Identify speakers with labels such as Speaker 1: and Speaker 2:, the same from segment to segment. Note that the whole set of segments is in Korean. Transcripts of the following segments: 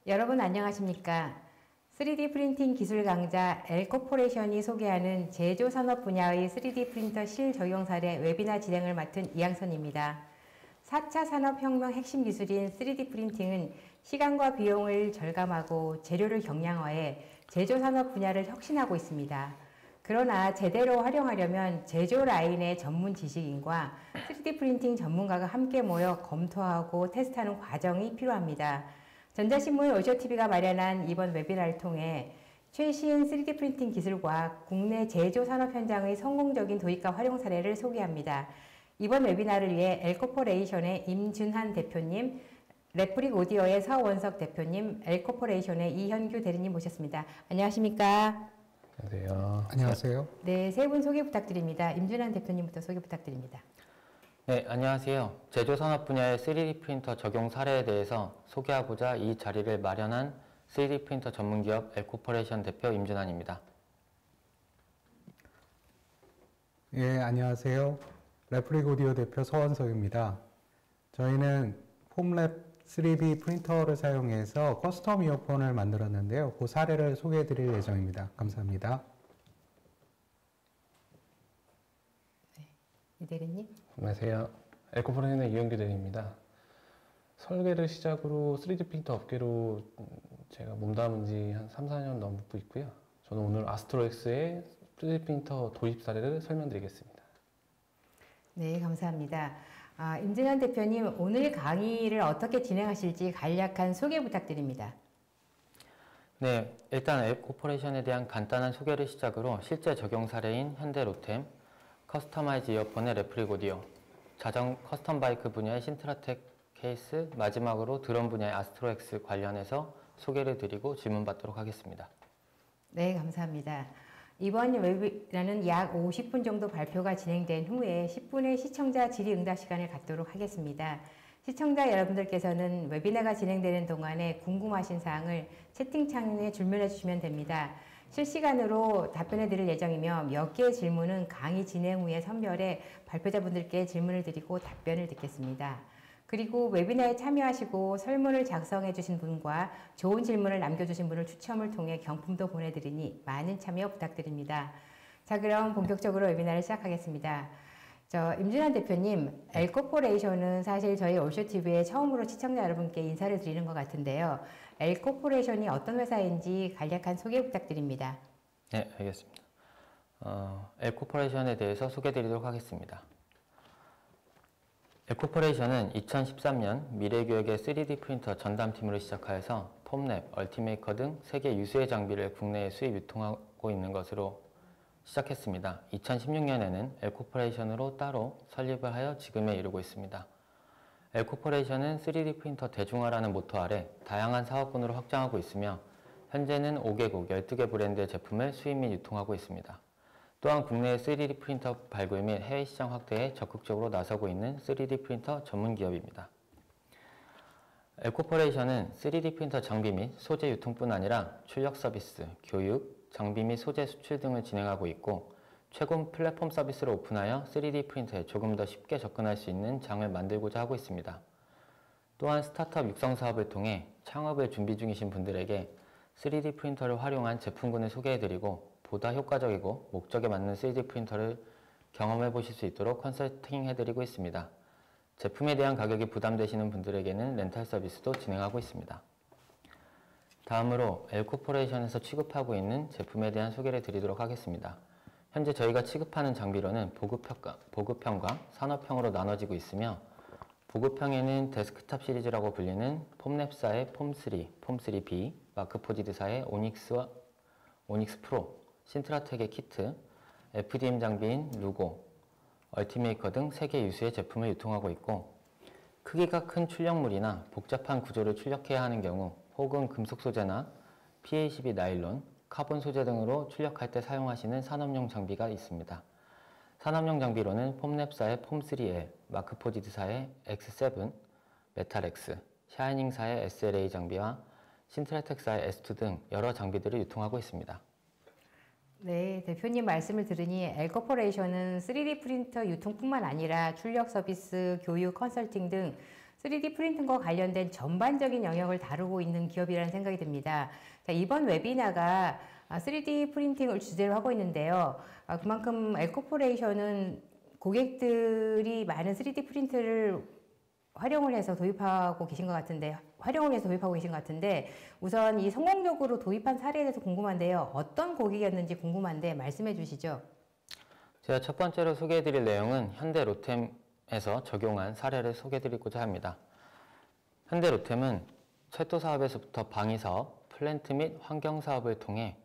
Speaker 1: 여러분 안녕하십니까? 3D 프린팅 기술 강자 L코퍼레이션이 소개하는 제조 산업 분야의 3D 프린터 실적용 사례 웨비나 진행을 맡은 이양선입니다. 4차 산업혁명 핵심 기술인 3D 프린팅은 시간과 비용을 절감하고 재료를 경량화해 제조 산업 분야를 혁신하고 있습니다. 그러나 제대로 활용하려면 제조 라인의 전문 지식인과 3D 프린팅 전문가가 함께 모여 검토하고 테스트하는 과정이 필요합니다. 전자신문 오쇼TV가 마련한 이번 웨비나를 통해 최신 3D 프린팅 기술과 국내 제조 산업 현장의 성공적인 도입과 활용 사례를 소개합니다. 이번 웨비나를 위해 L코퍼레이션의 임준한 대표님, 레프릭 오디오의 서원석 대표님, L코퍼레이션의 이현규 대리님 모셨습니다. 안녕하십니까?
Speaker 2: 안녕하세요.
Speaker 3: 안녕하세요.
Speaker 1: 네, 세 분 소개 부탁드립니다. 임준한 대표님부터 소개 부탁드립니다.
Speaker 2: 네, 안녕하세요. 제조산업 분야의 3D 프린터 적용 사례에 대해서 소개하고자 이 자리를 마련한 3D 프린터 전문기업 L코퍼레이션 대표 임준환입니다.
Speaker 3: 예, 안녕하세요. 레프릭 오디오 대표 서원석입니다. 저희는 폼랩 3D 프린터를 사용해서 커스텀 이어폰을 만들었는데요. 그 사례를 소개해 드릴 예정입니다. 감사합니다.
Speaker 1: 네, 이 대리님.
Speaker 4: 안녕하세요. L코퍼레이션의 이현규 대리입니다. 설계를 시작으로 3D 프린터 업계로 제가 몸담은 지 한 3, 4년 넘고 있고요. 저는 오늘 아스트로엑스의 3D 프린터 도입 사례를 설명드리겠습니다.
Speaker 1: 네, 감사합니다. 임준환 대표님, 오늘 강의를 어떻게 진행하실지 간략한 소개 부탁드립니다.
Speaker 2: 네, 일단 L코퍼레이션에 대한 간단한 소개를 시작으로 실제 적용 사례인 현대 로템, 커스터마이즈 이어폰의 레프릭 오디오, 자전 커스텀 바이크 분야의 신트라텍 케이스, 마지막으로 드럼 분야의 아스트로엑스 관련해서 소개를 드리고 질문 받도록 하겠습니다.
Speaker 1: 네, 감사합니다. 이번 웨비나는 약 50분 정도 발표가 진행된 후에 10분의 시청자 질의응답 시간을 갖도록 하겠습니다. 시청자 여러분들께서는 웨비나가 진행되는 동안에 궁금하신 사항을 채팅창에 질문해 주시면 됩니다. 실시간으로 답변해 드릴 예정이며 몇 개의 질문은 강의 진행 후에 선별해 발표자분들께 질문을 드리고 답변을 듣겠습니다. 그리고 웨비나에 참여하시고 설문을 작성해 주신 분과 좋은 질문을 남겨주신 분을 추첨을 통해 경품도 보내드리니 많은 참여 부탁드립니다. 자, 그럼 본격적으로 웨비나를 시작하겠습니다. 임준환 대표님, L코퍼레이션은 사실 저희 오쇼TV에 처음으로 시청자 여러분께 인사를 드리는 것 같은데요. L코퍼레이션이 어떤 회사인지 간략한 소개 부탁드립니다.
Speaker 2: 네, 알겠습니다. L코퍼레이션에 대해서 소개드리도록 하겠습니다. L코퍼레이션은 2013년 미래교역의 3D 프린터 전담팀으로 시작하여서 폼랩, 얼티메이커 등 세계 유수의 장비를 국내에 수입 유통하고 있는 것으로 시작했습니다. 2016년에는 L코퍼레이션으로 따로 설립을 하여 지금에 이르고 있습니다. L코퍼레이션은 3D 프린터 대중화라는 모토 아래 다양한 사업군으로 확장하고 있으며 현재는 5개국 12개 브랜드의 제품을 수입 및 유통하고 있습니다. 또한 국내의 3D 프린터 발굴 및 해외 시장 확대에 적극적으로 나서고 있는 3D 프린터 전문 기업입니다. L코퍼레이션은 3D 프린터 장비 및 소재 유통뿐 아니라 출력 서비스, 교육, 장비 및 소재 수출 등을 진행하고 있고 최근 플랫폼 서비스를 오픈하여 3D 프린터에 조금 더 쉽게 접근할 수 있는 장을 만들고자 하고 있습니다. 또한 스타트업 육성 사업을 통해 창업을 준비 중이신 분들에게 3D 프린터를 활용한 제품군을 소개해드리고 보다 효과적이고 목적에 맞는 3D 프린터를 경험해 보실 수 있도록 컨설팅 해드리고 있습니다. 제품에 대한 가격이 부담되시는 분들에게는 렌탈 서비스도 진행하고 있습니다. 다음으로 L코퍼레이션에서 취급하고 있는 제품에 대한 소개를 드리도록 하겠습니다. 현재 저희가 취급하는 장비로는 보급형과 산업형으로 나눠지고 있으며 보급형에는 데스크탑 시리즈라고 불리는 폼랩사의 폼3, 폼3B, 마크포지드사의 오닉스 프로, 신트라텍의 키트, FDM 장비인 루고, 얼티메이커 등 세계 유수의 제품을 유통하고 있고 크기가 큰 출력물이나 복잡한 구조를 출력해야 하는 경우 혹은 금속 소재나 PA12 나일론, 카본 소재 등으로 출력할 때 사용하시는 산업용 장비가 있습니다. 산업용 장비로는 폼랩사의 폼3L, 마크포지드사의 X7, 메탈X, 샤이닝사의 SLA 장비와 신트라텍사의 S2 등 여러 장비들을 유통하고 있습니다.
Speaker 1: 네, 대표님 말씀을 들으니 L코퍼레이션은 3D 프린터 유통뿐만 아니라 출력 서비스, 교육, 컨설팅 등 3D 프린팅과 관련된 전반적인 영역을 다루고 있는 기업이라는 생각이 듭니다. 자, 이번 웨비나가 3D 프린팅을 주제로 하고 있는데요. 그만큼 엘코포레이션은 고객들이 많은 3D 프린트를 활용을 해서 도입하고 계신 것 같은데, 우선 이 성공적으로 도입한 사례에 대해서 궁금한데요. 어떤 고객이었는지 궁금한데 말씀해 주시죠.
Speaker 2: 제가 첫 번째로 소개해드릴 내용은 현대 로템에서 적용한 사례를 소개해드리고자 합니다. 현대 로템은 철도 사업에서부터 방위 사업, 플랜트 및 환경 사업을 통해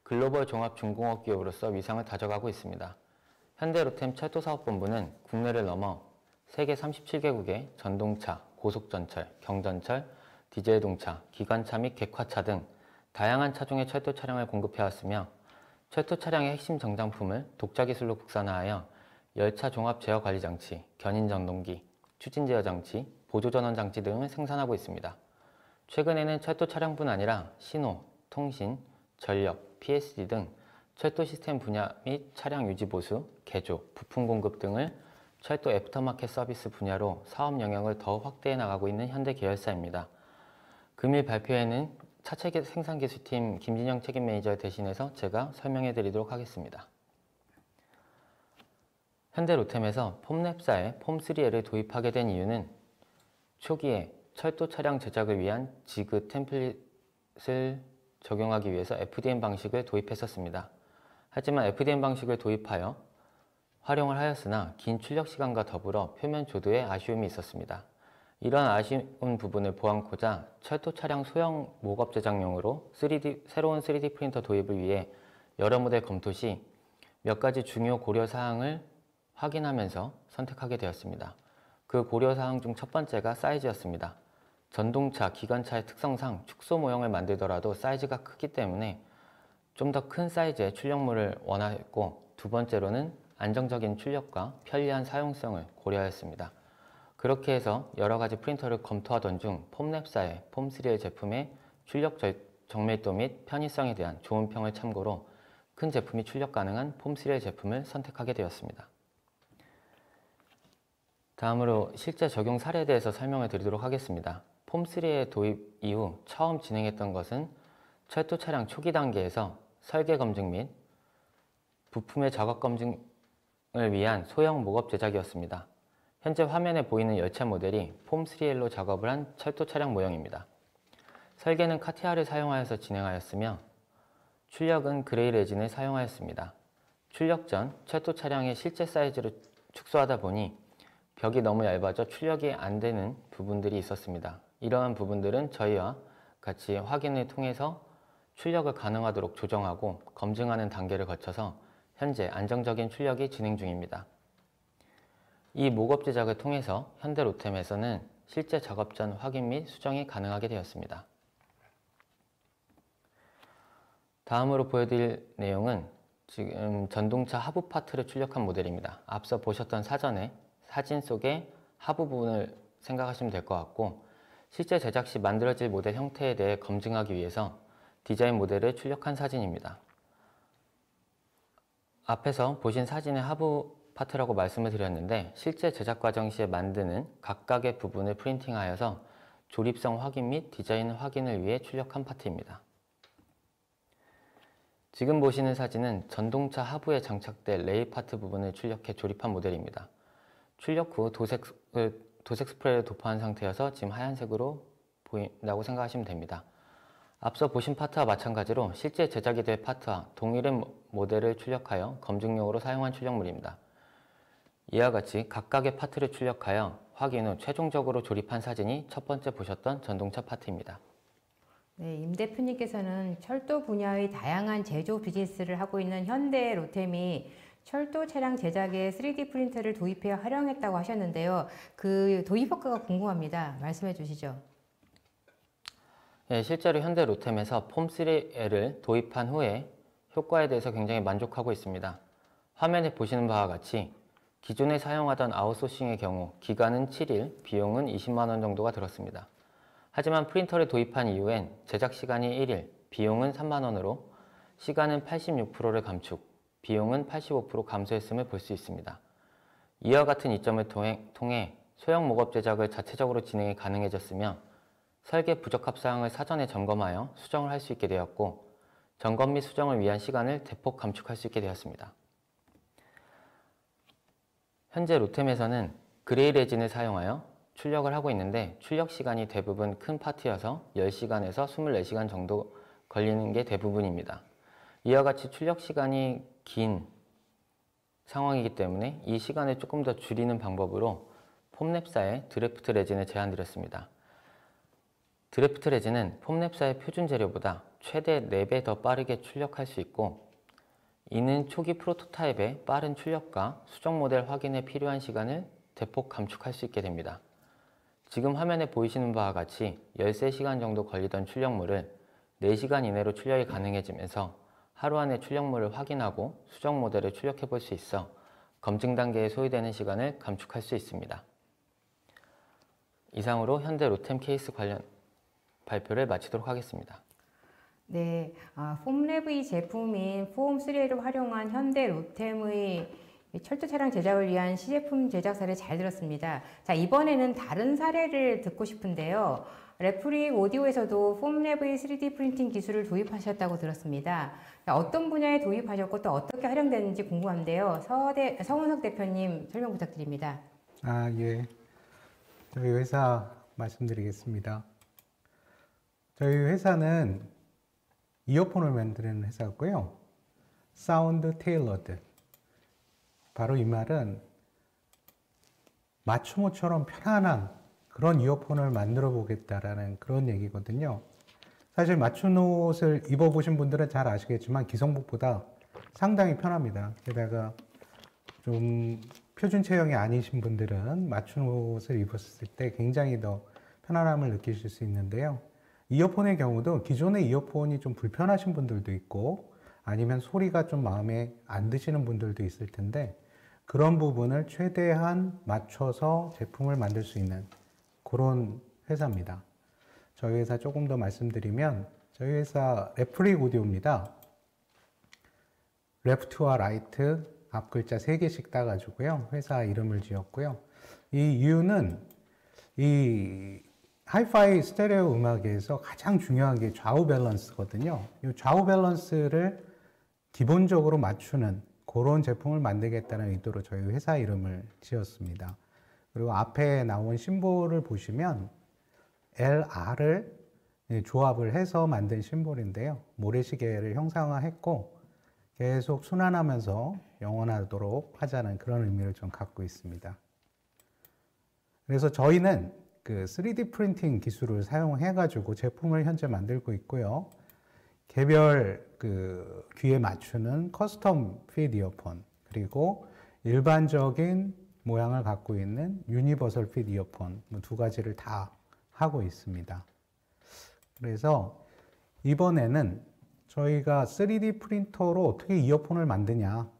Speaker 2: 글로벌 종합 중공업 기업으로서 위상을 다져가고 있습니다. 현대 로템 철도사업본부는 국내를 넘어 세계 37개국의 전동차, 고속전철, 경전철, 디젤동차, 기관차 및 객화차 등 다양한 차종의 철도 차량을 공급해왔으며 철도 차량의 핵심 정장품을 독자 기술로 국산화하여 열차 종합 제어 관리 장치, 견인 전동기, 추진 제어 장치, 보조 전원 장치 등을 생산하고 있습니다. 최근에는 철도 차량뿐 아니라 신호, 통신, 전력, PSD 등 철도 시스템 분야 및 차량 유지 보수, 개조, 부품 공급 등을 철도 애프터마켓 서비스 분야로 사업 영역을 더 확대해 나가고 있는 현대 계열사입니다. 금일 발표회는 차체 생산기술팀 김진영 책임 매니저 대신해서 제가 설명해 드리도록 하겠습니다. 현대 로템에서 폼랩사에 폼3L을 도입하게 된 이유는 초기에 철도 차량 제작을 위한 지그 템플릿을 적용하기 위해서 FDM 방식을 도입했었습니다. 하지만 FDM 방식을 도입하여 활용을 하였으나 긴 출력 시간과 더불어 표면 조도에 아쉬움이 있었습니다. 이러한 아쉬운 부분을 보완코자 철도 차량 소형 목업 제작용으로 새로운 3D 프린터 도입을 위해 여러 모델 검토 시 몇 가지 중요 고려 사항을 확인하면서 선택하게 되었습니다. 그 고려 사항 중 첫 번째가 사이즈였습니다. 전동차, 기관차의 특성상 축소 모형을 만들더라도 사이즈가 크기 때문에 좀 더 큰 사이즈의 출력물을 원했고, 두 번째로는 안정적인 출력과 편리한 사용성을 고려하였습니다. 그렇게 해서 여러 가지 프린터를 검토하던 중 폼랩사의 폼3L 제품의 출력 정밀도 및 편의성에 대한 좋은 평을 참고로 큰 제품이 출력 가능한 폼3L 제품을 선택하게 되었습니다. 다음으로 실제 적용 사례에 대해서 설명을 드리도록 하겠습니다. 폼3L 도입 이후 처음 진행했던 것은 철도 차량 초기 단계에서 설계 검증 및 부품의 작업 검증을 위한 소형 목업 제작이었습니다. 현재 화면에 보이는 열차 모델이 폼3L로 작업을 한 철도 차량 모형입니다. 설계는 카티아를 사용하여서 진행하였으며 출력은 그레이 레진을 사용하였습니다. 출력 전 철도 차량의 실제 사이즈를 축소하다 보니 벽이 너무 얇아져 출력이 안 되는 부분들이 있었습니다. 이러한 부분들은 저희와 같이 확인을 통해서 출력을 가능하도록 조정하고 검증하는 단계를 거쳐서 현재 안정적인 출력이 진행 중입니다. 이 목업 제작을 통해서 현대 로템에서는 실제 작업 전 확인 및 수정이 가능하게 되었습니다. 다음으로 보여드릴 내용은 지금 전동차 하부 파트를 출력한 모델입니다. 앞서 보셨던 사진 속의 하부 부분을 생각하시면 될 것 같고, 실제 제작 시 만들어질 모델 형태에 대해 검증하기 위해서 디자인 모델을 출력한 사진입니다. 앞에서 보신 사진의 하부 파트라고 말씀을 드렸는데, 실제 제작 과정 시에 만드는 각각의 부분을 프린팅하여서 조립성 확인 및 디자인 확인을 위해 출력한 파트입니다. 지금 보시는 사진은 전동차 하부에 장착될 레일 파트 부분을 출력해 조립한 모델입니다. 출력 후 도색 스프레이를 도포한 상태여서 지금 하얀색으로 보인다고 생각하시면 됩니다. 앞서 보신 파트와 마찬가지로 실제 제작이 될 파트와 동일한 모델을 출력하여 검증용으로 사용한 출력물입니다. 이와 같이 각각의 파트를 출력하여 확인 후 최종적으로 조립한 사진이 첫 번째 보셨던 전동차 파트입니다.
Speaker 1: 네, 임 대표님께서는 철도 분야의 다양한 제조 비즈니스를 하고 있는 현대 로템이 철도 차량 제작에 3D 프린터를 도입해 활용했다고 하셨는데요. 그 도입 효과가 궁금합니다. 말씀해 주시죠.
Speaker 2: 네, 실제로 현대 로템에서 폼3L을 도입한 후에 효과에 대해서 굉장히 만족하고 있습니다. 화면에 보시는 바와 같이 기존에 사용하던 아웃소싱의 경우 기간은 7일, 비용은 20만 원 정도가 들었습니다. 하지만 프린터를 도입한 이후엔 제작 시간이 1일, 비용은 3만 원으로 시간은 86%를 감축, 비용은 85% 감소했음을 볼 수 있습니다. 이와 같은 이점을 통해 소형 목업 제작을 자체적으로 진행이 가능해졌으며 설계 부적합 사항을 사전에 점검하여 수정을 할 수 있게 되었고 점검 및 수정을 위한 시간을 대폭 감축할 수 있게 되었습니다. 현재 로템에서는 그레이 레진을 사용하여 출력을 하고 있는데 출력 시간이 대부분 큰 파트여서 10시간에서 24시간 정도 걸리는 게 대부분입니다. 이와 같이 출력 시간이 긴 상황이기 때문에 이 시간을 조금 더 줄이는 방법으로 폼랩사의 드래프트 레진을 제안드렸습니다. 드래프트 레진은 폼랩사의 표준 재료보다 최대 4배 더 빠르게 출력할 수 있고 이는 초기 프로토타입의 빠른 출력과 수정 모델 확인에 필요한 시간을 대폭 감축할 수 있게 됩니다. 지금 화면에 보이시는 바와 같이 13시간 정도 걸리던 출력물을 4시간 이내로 출력이 가능해지면서 하루 안에 출력물을 확인하고 수정 모델을 출력해 볼 수 있어 검증 단계에 소요되는 시간을 감축할 수 있습니다. 이상으로 현대 로템 케이스 관련 발표를 마치도록 하겠습니다.
Speaker 1: 네, 폼랩의 제품인 폼3L을 활용한 현대 로템의 철도 차량 제작을 위한 시제품 제작 사례 잘 들었습니다. 자, 이번에는 다른 사례를 듣고 싶은데요. 레프릭 오디오에서도 폼랩의 3D 프린팅 기술을 도입하셨다고 들었습니다. 자, 어떤 분야에 도입하셨고 또 어떻게 활용되는지 궁금한데요. 서원석 대표님 설명 부탁드립니다.
Speaker 3: 예. 저희 회사 말씀드리겠습니다. 저희 회사는 이어폰을 만드는 회사고요. 사운드 테일러드. 바로 이 말은 맞춤옷처럼 편안한 그런 이어폰을 만들어 보겠다라는 그런 얘기거든요. 사실 맞춤 옷을 입어보신 분들은 잘 아시겠지만 기성복보다 상당히 편합니다. 게다가 좀 표준 체형이 아니신 분들은 맞춤 옷을 입었을 때 굉장히 더 편안함을 느끼실 수 있는데요. 이어폰의 경우도 기존의 이어폰이 좀 불편하신 분들도 있고 아니면 소리가 좀 마음에 안 드시는 분들도 있을 텐데 그런 부분을 최대한 맞춰서 제품을 만들 수 있는 그런 회사입니다. 저희 회사 조금 더 말씀드리면 저희 회사 레프릭 오디오입니다. 레프트와 라이트 앞 글자 3개씩 따가지고요. 회사 이름을 지었고요. 이 이유는 이 하이파이 스테레오 음악에서 가장 중요한 게 좌우 밸런스거든요. 이 좌우 밸런스를 기본적으로 맞추는 그런 제품을 만들겠다는 의도로 저희 회사 이름을 지었습니다. 그리고 앞에 나온 심볼을 보시면 LR을 조합을 해서 만든 심볼인데요. 모래시계를 형상화했고 계속 순환하면서 영원하도록 하자는 그런 의미를 좀 갖고 있습니다. 그래서 저희는 그 3D 프린팅 기술을 사용해 가지고 제품을 현재 만들고 있고요. 개별 그 귀에 맞추는 커스텀 핏 이어폰 그리고 일반적인 모양을 갖고 있는 유니버설 핏 이어폰 두 가지를 다 하고 있습니다. 그래서 이번에는 저희가 3D 프린터로 어떻게 이어폰을 만드냐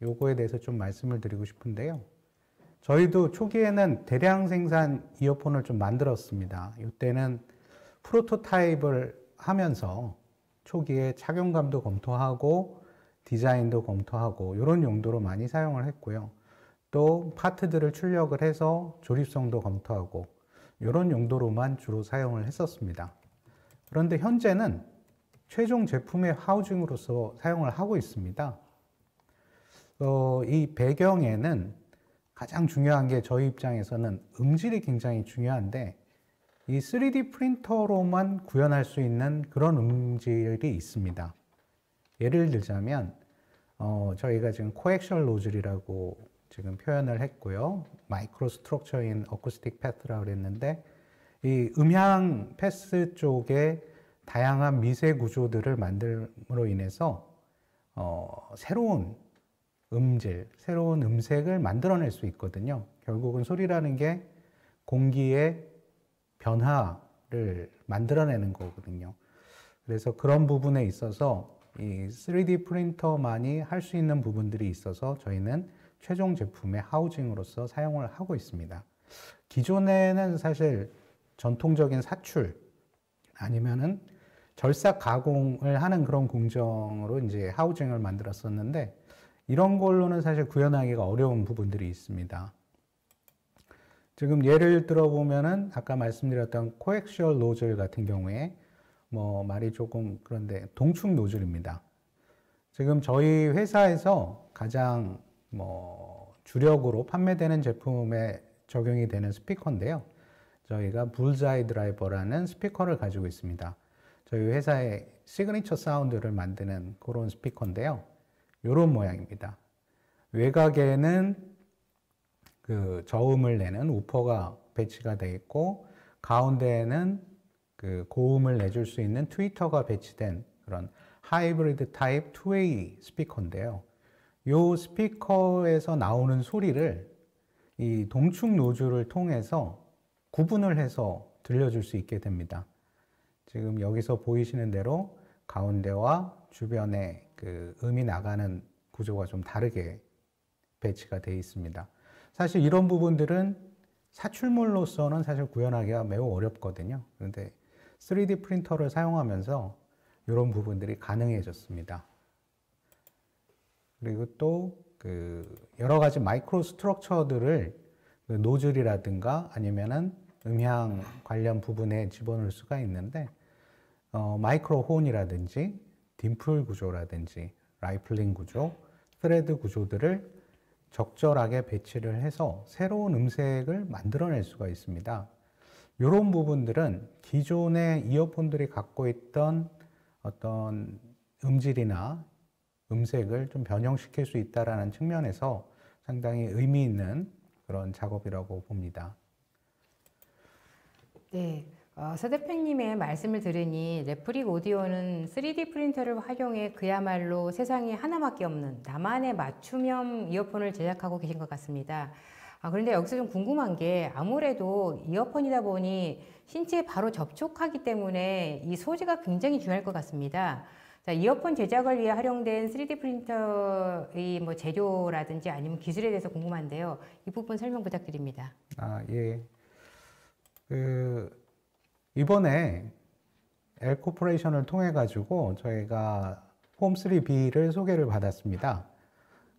Speaker 3: 요거에 대해서 좀 말씀을 드리고 싶은데요. 저희도 초기에는 대량 생산 이어폰을 좀 만들었습니다. 이때는 프로토타입을 하면서 초기에 착용감도 검토하고 디자인도 검토하고 이런 용도로 많이 사용을 했고요. 또 파트들을 출력을 해서 조립성도 검토하고 이런 용도로만 주로 사용을 했었습니다. 그런데 현재는 최종 제품의 하우징으로서 사용을 하고 있습니다. 이 배경에는 가장 중요한 게 저희 입장에서는 음질이 굉장히 중요한데 이 3D 프린터로만 구현할 수 있는 그런 음질이 있습니다. 예를 들자면 저희가 지금 코액션 노즐이라고 지금 표현을 했고요. 마이크로 스트럭처인 어쿠스틱 패스라고 그랬는데 이 음향 패스 쪽에 다양한 미세 구조들을 만듦으로 인해서 새로운 음질, 새로운 음색을 만들어낼 수 있거든요. 결국은 소리라는 게 공기의 변화를 만들어내는 거거든요. 그래서 그런 부분에 있어서 이 3D 프린터만이 할 수 있는 부분들이 있어서 저희는 최종 제품의 하우징으로서 사용을 하고 있습니다. 기존에는 사실 전통적인 사출 아니면은 절삭 가공을 하는 그런 공정으로 이제 하우징을 만들었었는데 이런 걸로는 사실 구현하기가 어려운 부분들이 있습니다. 지금 예를 들어 보면은 아까 말씀드렸던 코엑시얼 노즐 같은 경우에 뭐 말이 조금 그런데 동축 노즐입니다. 지금 저희 회사에서 가장 뭐 주력으로 판매되는 제품에 적용이 되는 스피커인데요. 저희가 불자이 드라이버라는 스피커를 가지고 있습니다. 저희 회사의 시그니처 사운드를 만드는 그런 스피커인데요. 이런 모양입니다. 외곽에는 그 저음을 내는 우퍼가 배치가 되어 있고, 가운데에는 그 고음을 내줄 수 있는 트위터가 배치된 그런 하이브리드 타입 투웨이 스피커인데요. 이 스피커에서 나오는 소리를 이 동축 노즐을 통해서 구분을 해서 들려줄 수 있게 됩니다. 지금 여기서 보이시는 대로 가운데와 주변에 그 음이 나가는 구조가 좀 다르게 배치가 되어 있습니다. 사실 이런 부분들은 사출물로서는 사실 구현하기가 매우 어렵거든요. 그런데 3D 프린터를 사용하면서 이런 부분들이 가능해졌습니다. 그리고 또 그 여러 가지 마이크로 스트럭처들을 그 노즐이라든가 아니면은 음향 관련 부분에 집어넣을 수가 있는데, 마이크로 혼이라든지 딤플 구조라든지 라이플링 구조, 스레드 구조들을 적절하게 배치를 해서 새로운 음색을 만들어낼 수가 있습니다. 이런 부분들은 기존의 이어폰들이 갖고 있던 어떤 음질이나 음색을 좀 변형시킬 수 있다는 측면에서 상당히 의미 있는 그런 작업이라고 봅니다.
Speaker 1: 네, 서 대표님의 말씀을 들으니 레프릭 오디오는 3D 프린터를 활용해 그야말로 세상에 하나밖에 없는 나만의 맞춤형 이어폰을 제작하고 계신 것 같습니다. 그런데 여기서 좀 궁금한 게, 아무래도 이어폰이다 보니 신체에 바로 접촉하기 때문에 이 소재가 굉장히 중요할 것 같습니다. 자, 이어폰 제작을 위해 활용된 3D 프린터의 뭐 재료라든지 아니면 기술에 대해서 궁금한데요. 이 부분 설명 부탁드립니다.
Speaker 3: 예. 이번에 엘코퍼레이션을 통해 가지고 저희가 폼3B를 소개를 받았습니다.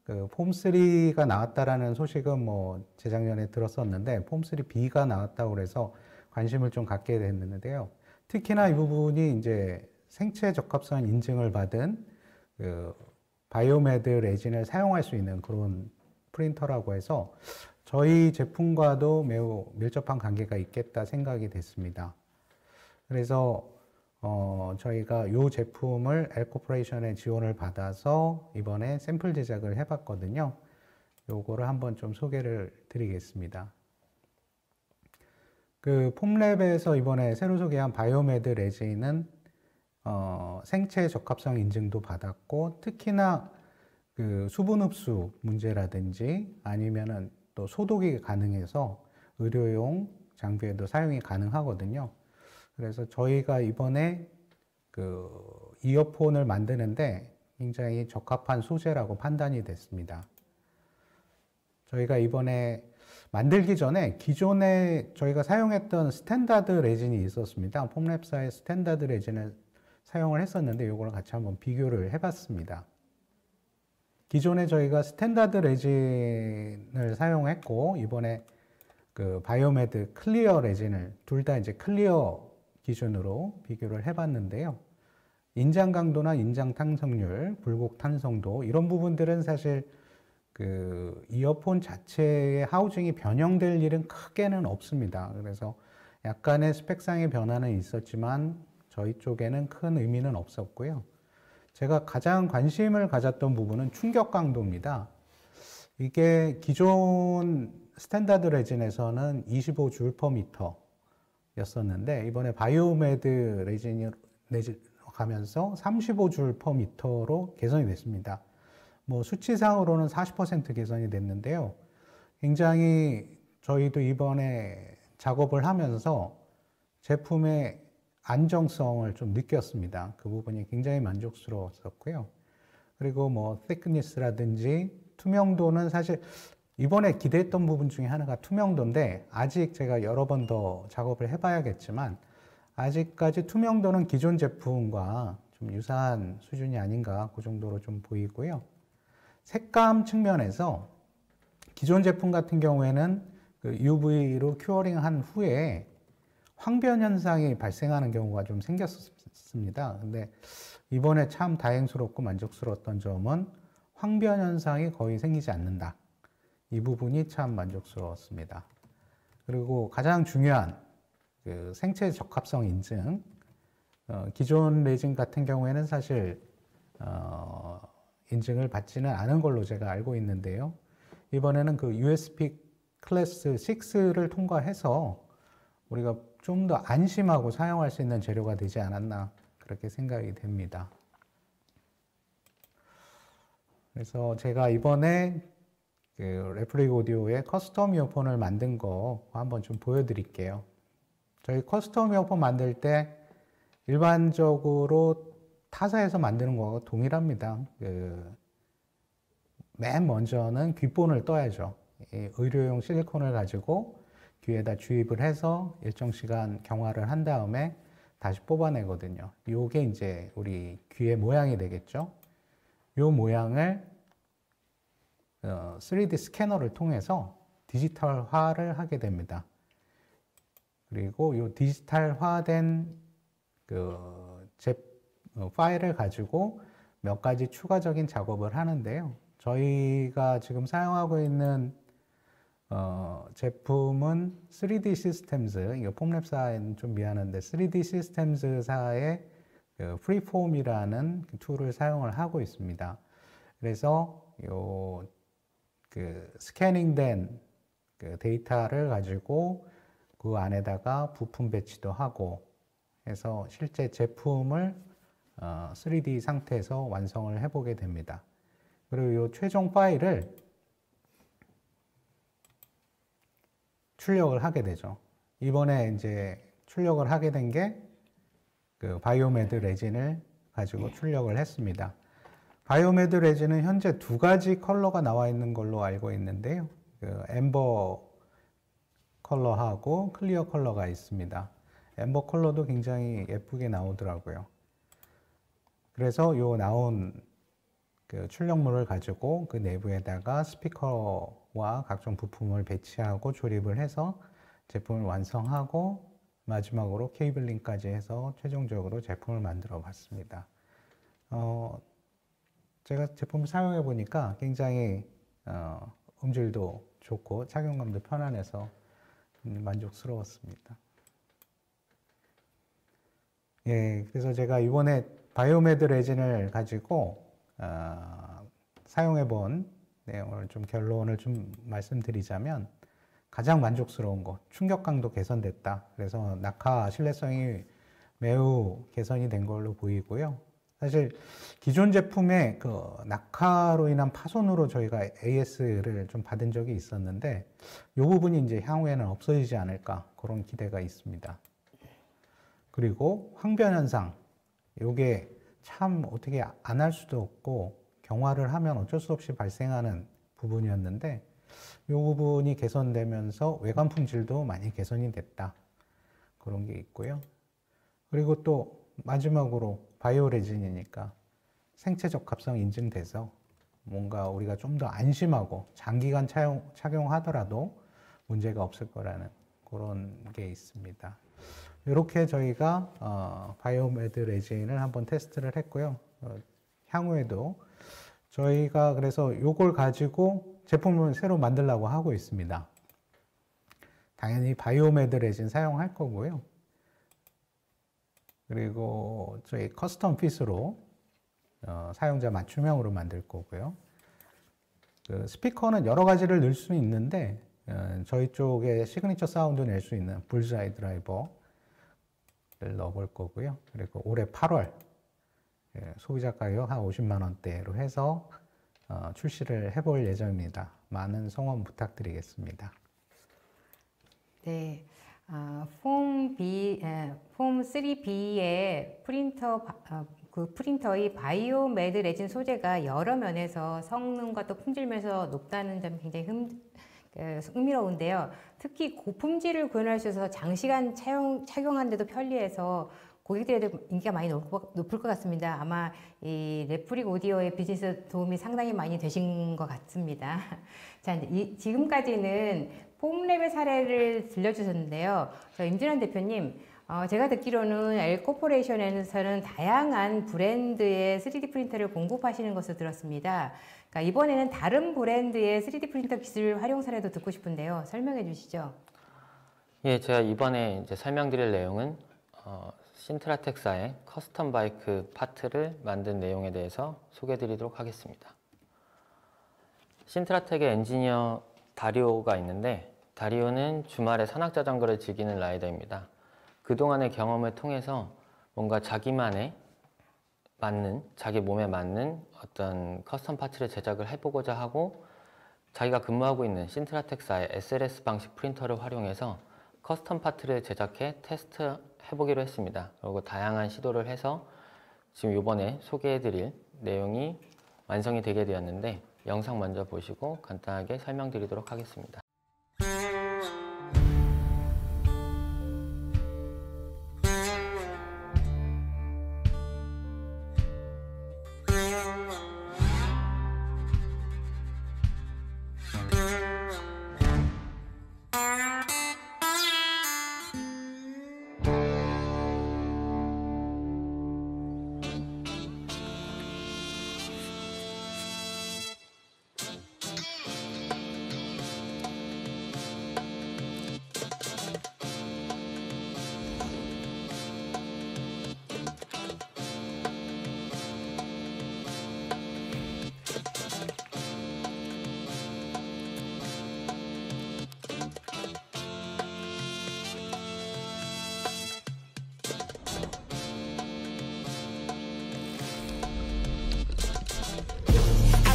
Speaker 3: 그 폼3가 나왔다라는 소식은 뭐 재작년에 들었었는데, 폼3B가 나왔다고 그래서 관심을 좀 갖게 됐는데요. 특히나 이 부분이 이제 생체 적합성 인증을 받은 그 바이오매드 레진을 사용할 수 있는 그런 프린터라고 해서 저희 제품과도 매우 밀접한 관계가 있겠다 생각이 됐습니다. 그래서 저희가 이 제품을 엘코퍼레이션의 지원을 받아서 이번에 샘플 제작을 해봤거든요. 요거를 한번 좀 소개를 드리겠습니다. 그 폼랩에서 이번에 새로 소개한 바이오매드 레진은 생체 적합성 인증도 받았고, 특히나 그 수분 흡수 문제라든지 아니면은 또 소독이 가능해서 의료용 장비에도 사용이 가능하거든요. 그래서 저희가 이번에 그 이어폰을 만드는데 굉장히 적합한 소재라고 판단이 됐습니다. 저희가 이번에 만들기 전에 기존에 저희가 사용했던 스탠다드 레진이 있었습니다. 폼랩사의 스탠다드 레진을 사용을 했었는데 이거를 같이 한번 비교를 해봤습니다. 기존에 저희가 스탠다드 레진을 사용했고, 이번에 그 바이오매드 클리어 레진을 둘 다 이제 클리어 기준으로 비교를 해봤는데요. 인장 강도나 인장 탄성률, 굴곡 탄성도 이런 부분들은 사실 그 이어폰 자체의 하우징이 변형될 일은 크게는 없습니다. 그래서 약간의 스펙상의 변화는 있었지만 저희 쪽에는 큰 의미는 없었고요. 제가 가장 관심을 가졌던 부분은 충격 강도입니다. 이게 기존 스탠다드 레진에서는 25줄/m 였었는데 이번에 바이오매드 레진이 가면서 35줄/m로 개선이 됐습니다. 뭐 수치상으로는 40% 개선이 됐는데요. 굉장히 저희도 이번에 작업을 하면서 제품의 안정성을 좀 느꼈습니다. 그 부분이 굉장히 만족스러웠었고요. 그리고 뭐 thickness라든지 투명도는 사실 이번에 기대했던 부분 중에 하나가 투명도인데, 아직 제가 여러 번 더 작업을 해봐야겠지만 아직까지 투명도는 기존 제품과 좀 유사한 수준이 아닌가, 그 정도로 좀 보이고요. 색감 측면에서 기존 제품 같은 경우에는 그 UV로 큐어링한 후에 황변 현상이 발생하는 경우가 좀 생겼습니다. 근데 이번에 참 다행스럽고 만족스러웠던 점은 황변 현상이 거의 생기지 않는다. 이 부분이 참 만족스러웠습니다. 그리고 가장 중요한 그 생체 적합성 인증, 기존 레진 같은 경우에는 사실 인증을 받지는 않은 걸로 제가 알고 있는데요. 이번에는 그 USP 클래스 6를 통과해서 우리가 좀 더 안심하고 사용할 수 있는 재료가 되지 않았나 그렇게 생각이 됩니다. 그래서 제가 이번에 그 레프릭 오디오의 커스텀 이어폰을 만든 거 한번 좀 보여드릴게요. 저희 커스텀 이어폰 만들 때 일반적으로 타사에서 만드는 거하고 동일합니다. 맨 먼저는 귓본을 떠야죠. 의료용 실리콘을 가지고 귀에다 주입을 해서 일정 시간 경화를 한 다음에 다시 뽑아내거든요. 요게 이제 우리 귀의 모양이 되겠죠. 요 모양을 3D 스캐너를 통해서 디지털화를 하게 됩니다. 그리고 요 디지털화된 그 파일을 가지고 몇 가지 추가적인 작업을 하는데요. 저희가 지금 사용하고 있는 제품은 3D 시스템즈, 이거 폼랩사에는 좀 미안한데 3D 시스템즈사의 그 프리폼이라는 툴을 사용을 하고 있습니다. 그래서 요 그 스캐닝된 그 데이터를 가지고 그 안에다가 부품 배치도 하고 해서 실제 제품을 3D 상태에서 완성을 해보게 됩니다. 그리고 이 최종 파일을 출력을 하게 되죠. 이번에 이제 출력을 하게 된 게 그 바이오메드 레진을 가지고 출력을 했습니다. 바이오메드 레진은 현재 두 가지 컬러가 나와 있는 걸로 알고 있는데요. 그 엠버 컬러하고 클리어 컬러가 있습니다. 엠버 컬러도 굉장히 예쁘게 나오더라고요. 그래서 요 나온 그 출력물을 가지고 그 내부에다가 스피커와 각종 부품을 배치하고 조립을 해서 제품을 완성하고 마지막으로 케이블링까지 해서 최종적으로 제품을 만들어 봤습니다. 제가 제품을 사용해 보니까 굉장히 음질도 좋고 착용감도 편안해서 만족스러웠습니다. 예, 그래서 제가 이번에 바이오메드 레진을 가지고 사용해 본 내용을 좀 결론을 좀 말씀드리자면 가장 만족스러운 것, 충격강도 개선됐다. 그래서 낙하 신뢰성이 매우 개선이 된 걸로 보이고요. 사실 기존 제품의 그 낙하로 인한 파손으로 저희가 AS를 좀 받은 적이 있었는데 이 부분이 이제 향후에는 없어지지 않을까 그런 기대가 있습니다. 그리고 황변 현상, 이게 참 어떻게 안 할 수도 없고 경화를 하면 어쩔 수 없이 발생하는 부분이었는데 이 부분이 개선되면서 외관 품질도 많이 개선이 됐다. 그런 게 있고요. 그리고 또 마지막으로 바이오 레진이니까 생체 적합성 인증돼서 뭔가 우리가 좀 더 안심하고 장기간 착용하더라도 문제가 없을 거라는 그런 게 있습니다. 이렇게 저희가 바이오메드 레진을 한번 테스트를 했고요. 향후에도 저희가 그래서 이걸 가지고 제품을 새로 만들려고 하고 있습니다. 당연히 바이오메드 레진 사용할 거고요. 그리고 저희 커스텀 핏으로 사용자 맞춤형으로 만들 거고요. 그 스피커는 여러 가지를 넣을 수 있는데 저희 쪽에 시그니처 사운드 낼 수 있는 불즈아이 드라이버를 넣어볼 거고요. 그리고 올해 8월 소비자 가격 한 50만 원대로 해서 출시를 해볼 예정입니다. 많은 성원 부탁드리겠습니다.
Speaker 1: 네, 폼 3B의 그 프린터의 바이오메드 레진 소재가 여러 면에서 성능과 또 품질 면에서 높다는 점이 굉장히 흥미로운데요. 특히 고품질을 구현할 수 있어서 장시간 착용하는데도 편리해서 고객들에게 인기가 많이 높을 것 같습니다. 아마 이 레프릭 오디오의 비즈니스 도움이 상당히 많이 되신 것 같습니다. 자, 지금까지는 폼랩의 사례를 들려주셨는데요. 저 임진환 대표님, 제가 듣기로는 L코퍼레이션에서는 다양한 브랜드의 3D 프린터를 공급하시는 것으로 들었습니다. 그러니까 이번에는 다른 브랜드의 3D 프린터 기술 활용 사례도 듣고 싶은데요. 설명해 주시죠.
Speaker 2: 예, 제가 이번에 이제 설명드릴 내용은 신트라텍사의 커스텀 바이크 파트를 만든 내용에 대해서 소개해드리도록 하겠습니다. 신트라텍의 엔지니어 다리오가 있는데, 다리오는 주말에 산악자전거를 즐기는 라이더입니다. 그동안의 경험을 통해서 뭔가 자기만의 맞는, 자기 몸에 맞는 어떤 커스텀 파츠를 제작을 해보고자 하고, 자기가 근무하고 있는 신트라텍사의 SLS 방식 프린터를 활용해서 커스텀 파트를 제작해 테스트 해보기로 했습니다. 그리고 다양한 시도를 해서 지금 이번에 소개해드릴 내용이 완성이 되게 되었는데, 영상 먼저 보시고 간단하게 설명드리도록 하겠습니다.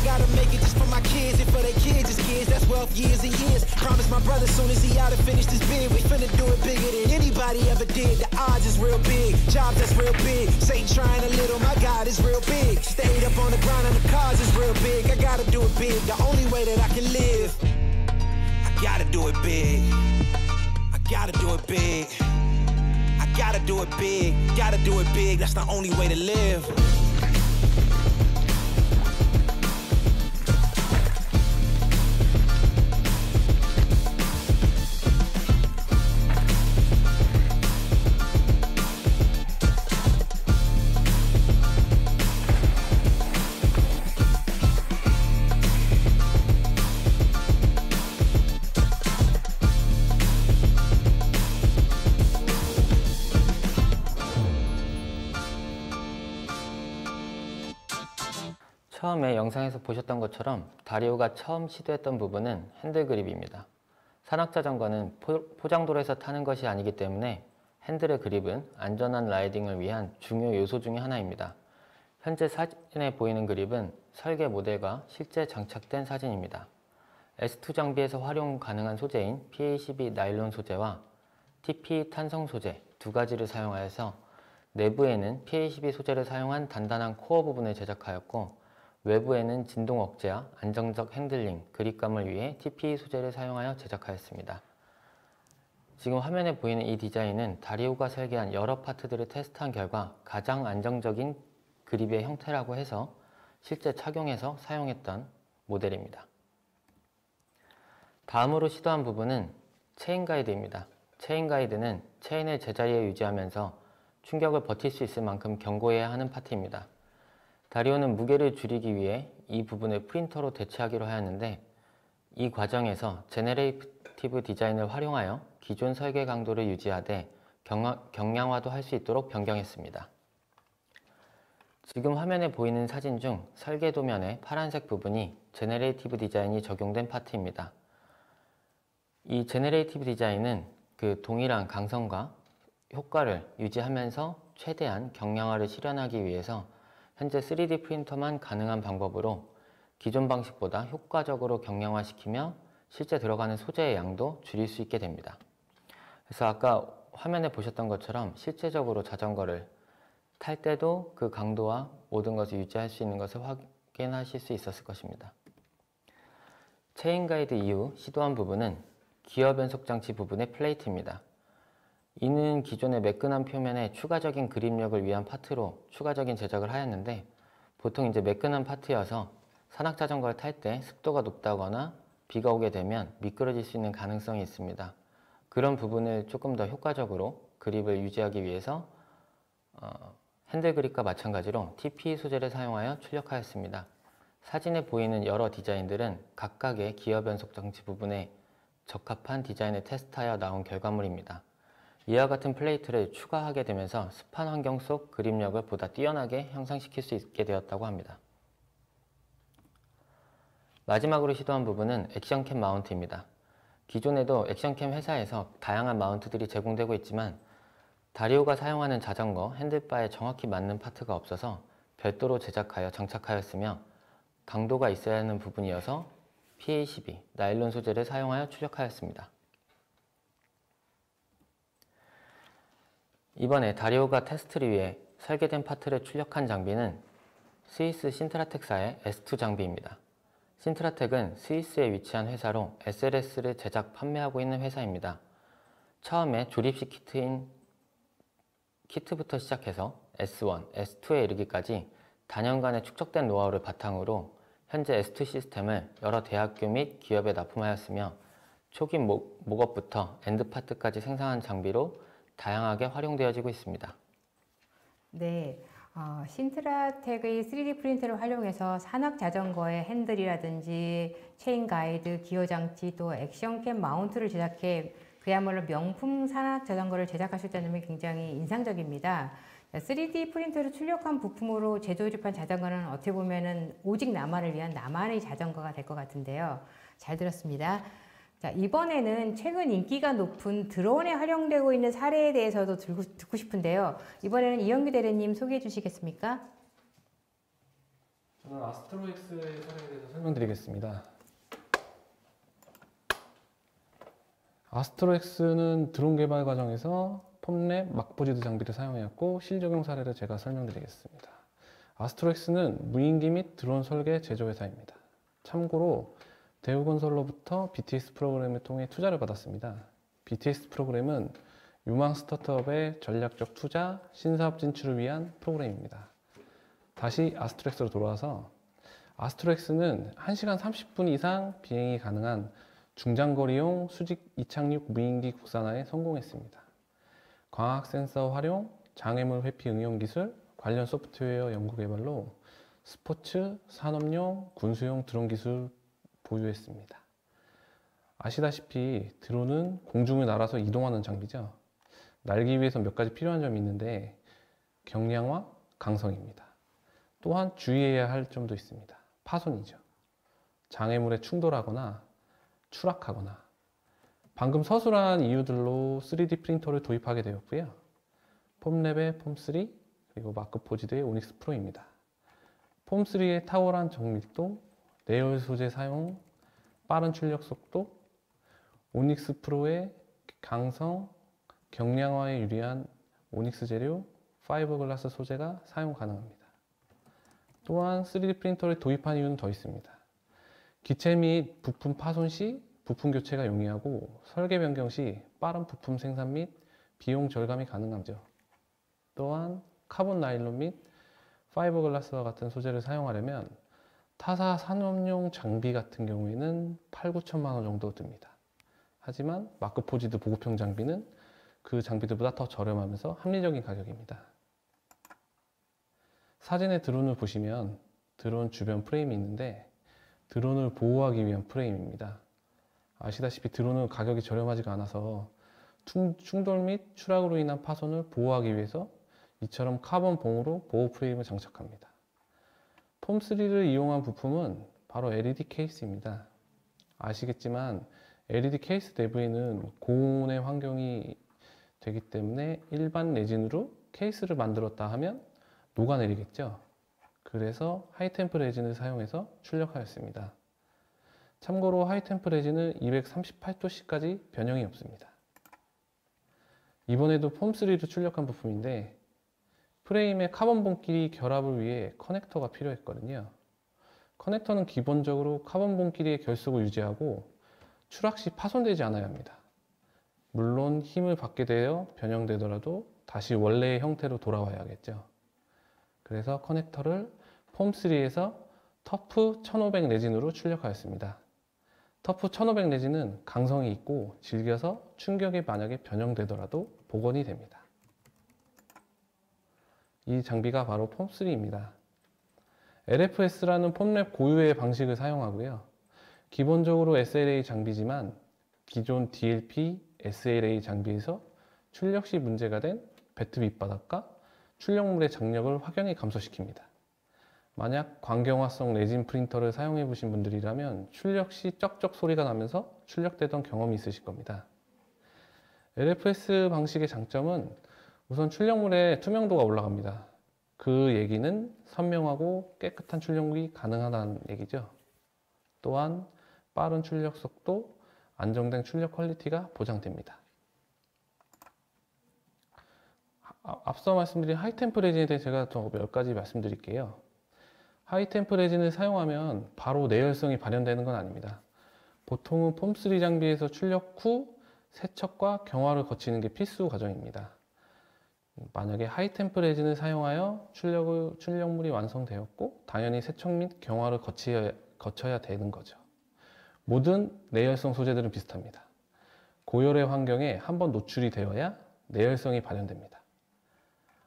Speaker 5: Gotta make it just for my kids and for their kids' kids. That's wealth years and years. Promise my brother soon as he out and finish this bid, we finna do it bigger than anybody ever did. The odds is real big, jobs that's real big. Satan trying a little, my God is real big. Stayed up on the grind and the cars is real big. I gotta do it big, the only way that I can live. I gotta do it big. I gotta do it big. I gotta do it big. Gotta do it big. That's the only way to live.
Speaker 2: 처음에 영상에서 보셨던 것처럼 다리오가 처음 시도했던 부분은 핸들 그립입니다. 산악자전거는 포장도로에서 타는 것이 아니기 때문에 핸들의 그립은 안전한 라이딩을 위한 중요 요소 중의 하나입니다. 현재 사진에 보이는 그립은 설계 모델과 실제 장착된 사진입니다. S2 장비에서 활용 가능한 소재인 PACB 나일론 소재와 TP 탄성 소재 두 가지를 사용하여서 내부에는 PACB 소재를 사용한 단단한 코어 부분을 제작하였고, 외부에는 진동 억제와 안정적 핸들링, 그립감을 위해 TPE 소재를 사용하여 제작하였습니다. 지금 화면에 보이는 이 디자인은 다리오가 설계한 여러 파트들을 테스트한 결과 가장 안정적인 그립의 형태라고 해서 실제 착용해서 사용했던 모델입니다. 다음으로 시도한 부분은 체인 가이드입니다. 체인 가이드는 체인을 제자리에 유지하면서 충격을 버틸 수 있을 만큼 견고해야 하는 파트입니다. 다리오는 무게를 줄이기 위해 이 부분을 프린터로 대체하기로 하였는데, 이 과정에서 제네레이티브 디자인을 활용하여 기존 설계 강도를 유지하되 경량화도 할 수 있도록 변경했습니다. 지금 화면에 보이는 사진 중 설계도면의 파란색 부분이 제네레이티브 디자인이 적용된 파트입니다. 이 제네레이티브 디자인은 그 동일한 강성과 효과를 유지하면서 최대한 경량화를 실현하기 위해서 현재 3D 프린터만 가능한 방법으로 기존 방식보다 효과적으로 경량화시키며 실제 들어가는 소재의 양도 줄일 수 있게 됩니다. 그래서 아까 화면에 보셨던 것처럼 실제적으로 자전거를 탈 때도 그 강도와 모든 것을 유지할 수 있는 것을 확인하실 수 있었을 것입니다. 체인 가이드 이후 시도한 부분은 기어 변속 장치 부분의 플레이트입니다. 이는 기존의 매끈한 표면에 추가적인 그립력을 위한 파트로 추가적인 제작을 하였는데, 보통 이제 매끈한 파트여서 산악자전거를 탈 때 습도가 높다거나 비가 오게 되면 미끄러질 수 있는 가능성이 있습니다. 그런 부분을 조금 더 효과적으로 그립을 유지하기 위해서 핸들 그립과 마찬가지로 TPE 소재를 사용하여 출력하였습니다. 사진에 보이는 여러 디자인들은 각각의 기어 변속 장치 부분에 적합한 디자인을 테스트하여 나온 결과물입니다. 이와 같은 플레이트를 추가하게 되면서 습한 환경 속 그립력을 보다 뛰어나게 향상시킬 수 있게 되었다고 합니다. 마지막으로 시도한 부분은 액션캠 마운트입니다. 기존에도 액션캠 회사에서 다양한 마운트들이 제공되고 있지만 다리오가 사용하는 자전거 핸들바에 정확히 맞는 파트가 없어서 별도로 제작하여 장착하였으며 강도가 있어야 하는 부분이어서 PA12 나일론 소재를 사용하여 출력하였습니다. 이번에 다리오가 테스트를 위해 설계된 파트를 출력한 장비는 스위스 신트라텍사의 S2 장비입니다. 신트라텍은 스위스에 위치한 회사로 SLS를 제작, 판매하고 있는 회사입니다. 처음에 조립식 키트부터 시작해서 S1, S2에 이르기까지 다년간의 축적된 노하우를 바탕으로 현재 S2 시스템을 여러 대학교 및 기업에 납품하였으며 초기 목업부터 엔드파트까지 생산한 장비로 다양하게 활용되어지고 있습니다.
Speaker 1: 네, 신트라텍의 3D 프린터를 활용해서 산악 자전거의 핸들이라든지 체인 가이드, 기어 장치, 또 액션캠 마운트를 제작해 그야말로 명품 산악 자전거를 제작할 수 있다는 점이 굉장히 인상적입니다. 3D 프린터를 출력한 부품으로 재조립한 자전거는 어떻게 보면은 오직 나만을 위한 나만의 자전거가 될 것 같은데요. 잘 들었습니다. 자, 이번에는 최근 인기가 높은 드론에 활용되고 있는 사례에 대해서도 듣고 싶은데요. 이번에는 이영규 대리님 소개해 주시겠습니까?
Speaker 4: 저는 아스트로엑스의 사례에 대해서 설명드리겠습니다. 아스트로엑스는 드론 개발 과정에서 폼랩, 막보지드 장비를 사용하였고 실적용 사례를 제가 설명드리겠습니다. 아스트로엑스는 무인기 및 드론 설계 제조회사입니다. 참고로 대우건설로부터 BTS 프로그램을 통해 투자를 받았습니다. BTS 프로그램은 유망 스타트업의 전략적 투자, 신사업 진출을 위한 프로그램입니다. 다시 아스트로엑스로 돌아와서 아스트로엑스는 1시간 30분 이상 비행이 가능한 중장거리용 수직 이착륙 무인기 국산화에 성공했습니다. 광학 센서 활용, 장애물 회피 응용 기술, 관련 소프트웨어 연구 개발로 스포츠, 산업용, 군수용 드론 기술 보유했습니다. 아시다시피 드론은 공중을 날아서 이동하는 장비죠. 날기 위해서 몇 가지 필요한 점이 있는데 경량화, 강성입니다. 또한 주의해야 할 점도 있습니다. 파손이죠. 장애물에 충돌하거나 추락하거나 방금 서술한 이유들로 3D 프린터를 도입하게 되었고요. 폼랩의 폼3 그리고 마크포지드의 오닉스 프로입니다. 폼3의 탁월한 정밀도, 내열 소재 사용, 빠른 출력 속도, 오닉스 프로의 강성, 경량화에 유리한 오닉스 재료, 파이버글라스 소재가 사용 가능합니다. 또한 3D 프린터를 도입한 이유는 더 있습니다. 기체 및 부품 파손 시 부품 교체가 용이하고 설계 변경 시 빠른 부품 생산 및 비용 절감이 가능하죠. 또한 카본 나일론 및 파이버글라스와 같은 소재를 사용하려면 타사 산업용 장비 같은 경우에는 8,9천만 원 정도 듭니다. 하지만 마크포지드 보급형 장비는 그 장비들보다 더 저렴하면서 합리적인 가격입니다. 사진의 드론을 보시면 드론 주변 프레임이 있는데 드론을 보호하기 위한 프레임입니다. 아시다시피 드론은 가격이 저렴하지가 않아서 충돌 및 추락으로 인한 파손을 보호하기 위해서 이처럼 카본 봉으로 보호 프레임을 장착합니다. 폼3를 이용한 부품은 바로 LED 케이스입니다. 아시겠지만 LED 케이스 내부에는 고온의 환경이 되기 때문에 일반 레진으로 케이스를 만들었다 하면 녹아내리겠죠. 그래서 하이템프 레진을 사용해서 출력하였습니다. 참고로 하이템프 레진은 238도씨까지 변형이 없습니다. 이번에도 폼3를 출력한 부품인데 프레임의 카본 봉끼리 결합을 위해 커넥터가 필요했거든요. 커넥터는 기본적으로 카본 봉끼리의 결속을 유지하고 추락 시 파손되지 않아야 합니다. 물론 힘을 받게 되어 변형되더라도 다시 원래의 형태로 돌아와야겠죠. 그래서 커넥터를 폼3에서 터프 1500 레진으로 출력하였습니다. 터프 1500 레진은 강성이 있고 질겨서 충격이 만약에 변형되더라도 복원이 됩니다. 이 장비가 바로 폼3입니다. LFS라는 폼랩 고유의 방식을 사용하고요. 기본적으로 SLA 장비지만 기존 DLP, SLA 장비에서 출력 시 문제가 된 배트 밑바닥과 출력물의 장력을 확연히 감소시킵니다. 만약 광경화성 레진 프린터를 사용해 보신 분들이라면 출력 시 쩍쩍 소리가 나면서 출력되던 경험이 있으실 겁니다. LFS 방식의 장점은 우선 출력물의 투명도가 올라갑니다. 그 얘기는 선명하고 깨끗한 출력이 가능하다는 얘기죠. 또한 빠른 출력 속도, 안정된 출력 퀄리티가 보장됩니다. 앞서 말씀드린 하이템프 레진에 대해 제가 더 몇 가지 말씀드릴게요. 하이템프 레진을 사용하면 바로 내열성이 발현되는 건 아닙니다. 보통은 폼3 장비에서 출력 후 세척과 경화를 거치는 게 필수 과정입니다. 만약에 하이템프 레진을 사용하여 출력물이 완성되었고 당연히 세척 및 경화를 거쳐야 되는 거죠. 모든 내열성 소재들은 비슷합니다. 고열의 환경에 한번 노출이 되어야 내열성이 발현됩니다.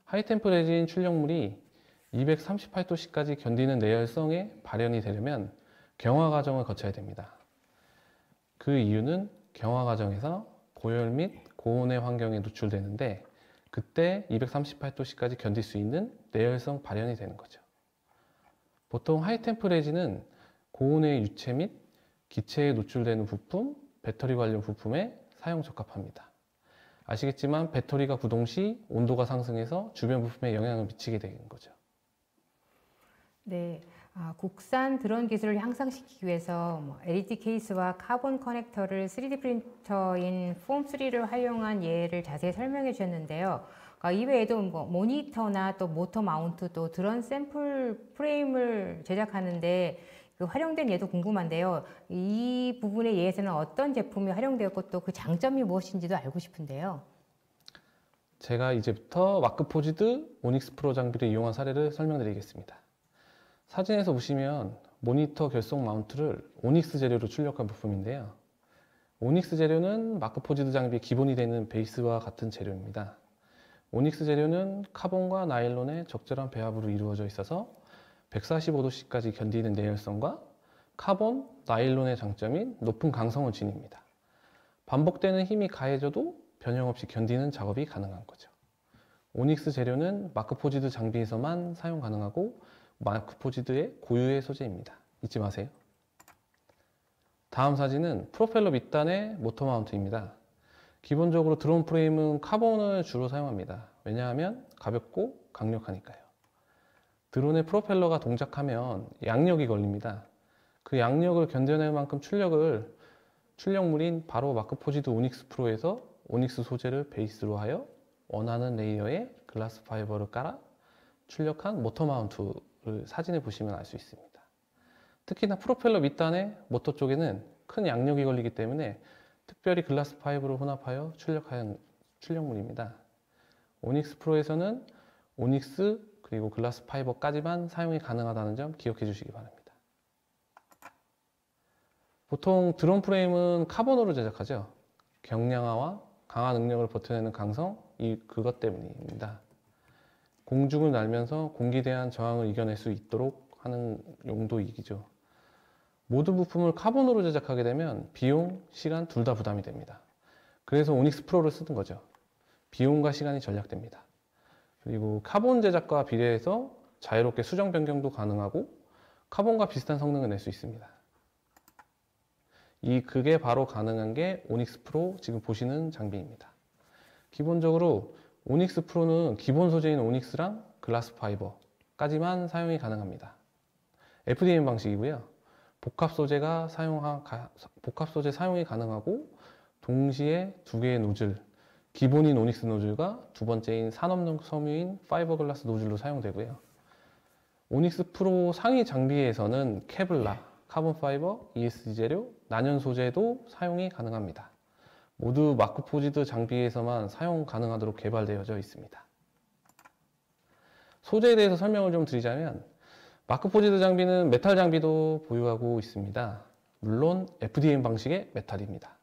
Speaker 4: 하이템프 레진 출력물이 238도씨까지 견디는 내열성에 발현이 되려면 경화 과정을 거쳐야 됩니다. 그 이유는 경화 과정에서 고열 및 고온의 환경에 노출되는데 그때 238도씨까지 견딜 수 있는 내열성 발현이 되는 거죠. 보통 하이템프 레진은 고온의 유체 및 기체에 노출되는 부품, 배터리 관련 부품에 사용 적합합니다. 아시겠지만 배터리가 구동 시 온도가 상승해서 주변 부품에 영향을 미치게 되는 거죠.
Speaker 1: 네, 국산 드론 기술을 향상시키기 위해서 LED 케이스와 카본 커넥터를 3D 프린터인 폼3를 활용한 예를 자세히 설명해 주셨는데요. 이외에도 모니터나 또 모터 마운트 또 드론 샘플 프레임을 제작하는데 그 활용된 예도 궁금한데요. 이 부분의 예에서는 어떤 제품이 활용되었고 또 그 장점이 무엇인지도 알고 싶은데요.
Speaker 4: 제가 이제부터 마크포지드 오닉스 프로 장비를 이용한 사례를 설명드리겠습니다. 사진에서 보시면 모니터 결속 마운트를 오닉스 재료로 출력한 부품인데요. 오닉스 재료는 마크포지드 장비의 기본이 되는 베이스와 같은 재료입니다. 오닉스 재료는 카본과 나일론의 적절한 배합으로 이루어져 있어서 145도씨까지 견디는 내열성과 카본, 나일론의 장점인 높은 강성을 지닙니다. 반복되는 힘이 가해져도 변형 없이 견디는 작업이 가능한 거죠. 오닉스 재료는 마크포지드 장비에서만 사용 가능하고 마크포지드의 고유의 소재입니다. 잊지 마세요. 다음 사진은 프로펠러 밑단의 모터 마운트입니다. 기본적으로 드론 프레임은 카본을 주로 사용합니다. 왜냐하면 가볍고 강력하니까요. 드론의 프로펠러가 동작하면 양력이 걸립니다. 그 양력을 견뎌낼 만큼 출력물인 바로 마크포지드 오닉스 프로에서 오닉스 소재를 베이스로 하여 원하는 레이어에 글라스 파이버를 깔아 출력한 모터 마운트를 사진에 보시면 알 수 있습니다. 특히나 프로펠러 밑단의 모터 쪽에는 큰 양력이 걸리기 때문에 특별히 글라스 파이버를 혼합하여 출력한 출력물입니다. 오닉스 프로에서는 오닉스 그리고 글라스 파이버까지만 사용이 가능하다는 점 기억해 주시기 바랍니다. 보통 드론 프레임은 카본으로 제작하죠. 경량화와 강한 응력을 버텨내는 강성, 그것 때문입니다. 공중을 날면서 공기대한 저항을 이겨낼 수 있도록 하는 용도이기죠. 모든 부품을 카본으로 제작하게 되면 비용, 시간 둘 다 부담이 됩니다. 그래서 오닉스 프로를 쓰는 거죠. 비용과 시간이 절약됩니다. 그리고 카본 제작과 비례해서 자유롭게 수정 변경도 가능하고 카본과 비슷한 성능을 낼 수 있습니다. 그게 바로 가능한 게 오닉스 프로 지금 보시는 장비입니다. 기본적으로 오닉스 프로는 기본 소재인 오닉스랑 글라스 파이버까지만 사용이 가능합니다. FDM 방식이고요. 복합 소재 사용이 가능하고 동시에 두 개의 노즐, 기본인 오닉스 노즐과 두 번째인 산업용 섬유인 파이버글라스 노즐로 사용되고요. 오닉스 프로 상위 장비에서는 케블라, 카본 파이버, ESD 재료, 난연 소재도 사용이 가능합니다. 모두 마크포지드 장비에서만 사용 가능하도록 개발되어져 있습니다. 소재에 대해서 설명을 좀 드리자면 마크포지드 장비는 메탈 장비도 보유하고 있습니다. 물론 FDM 방식의 메탈입니다.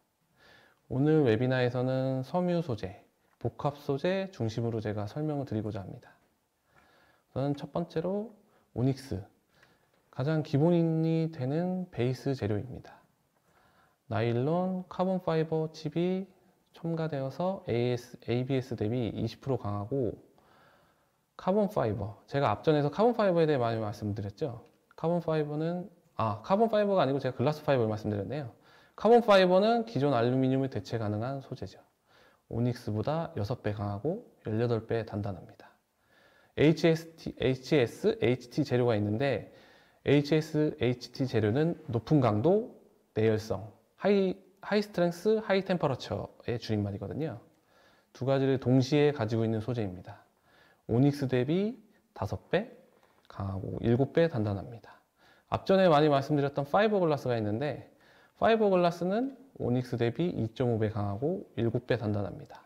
Speaker 4: 오늘 웨비나에서는 섬유 소재, 복합 소재 중심으로 제가 설명을 드리고자 합니다. 우선 첫 번째로 오닉스, 가장 기본이 되는 베이스 재료입니다. 나일론, 카본 파이버 칩이 첨가되어서 ABS 대비 20% 강하고, 카본 파이버, 제가 앞전에서 카본 파이버에 대해 많이 말씀드렸죠. 카본 파이버가 아니고 제가 글라스 파이버를 말씀드렸네요. 카본 파이버는 기존 알루미늄을 대체 가능한 소재죠. 오닉스보다 6배 강하고 18배 단단합니다. HT 재료가 있는데, HT 재료는 높은 강도, 내열성, 하이 스트렝스, 하이 템퍼러처의 줄임말이거든요. 두 가지를 동시에 가지고 있는 소재입니다. 오닉스 대비 5배 강하고 7배 단단합니다. 앞전에 많이 말씀드렸던 파이버글라스가 있는데, 파이버글라스는 오닉스 대비 2.5배 강하고 7배 단단합니다.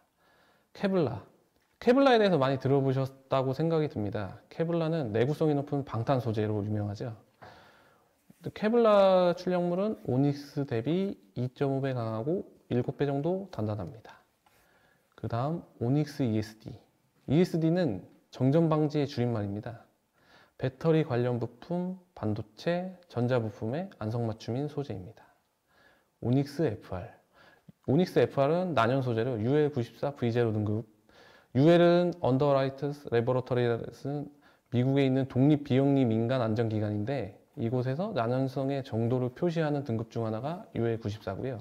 Speaker 4: 케블라에 대해서 많이 들어보셨다고 생각이 듭니다. 케블라는 내구성이 높은 방탄 소재로 유명하죠. 케블라 출력물은 오닉스 대비 2.5배 강하고 7배 정도 단단합니다. 그 다음 오닉스 ESD. ESD는 정전 방지의 줄임말입니다. 배터리 관련 부품, 반도체, 전자부품의 안성맞춤인 소재입니다. 오닉스 FR. 오닉스 FR은 난연 소재로 UL94 V0 등급. UL은 언더라이트스 레버러터리는 미국에 있는 독립 비영리 민간 안전기관인데, 이곳에서 난연성의 정도를 표시하는 등급 중 하나가 UL94고요.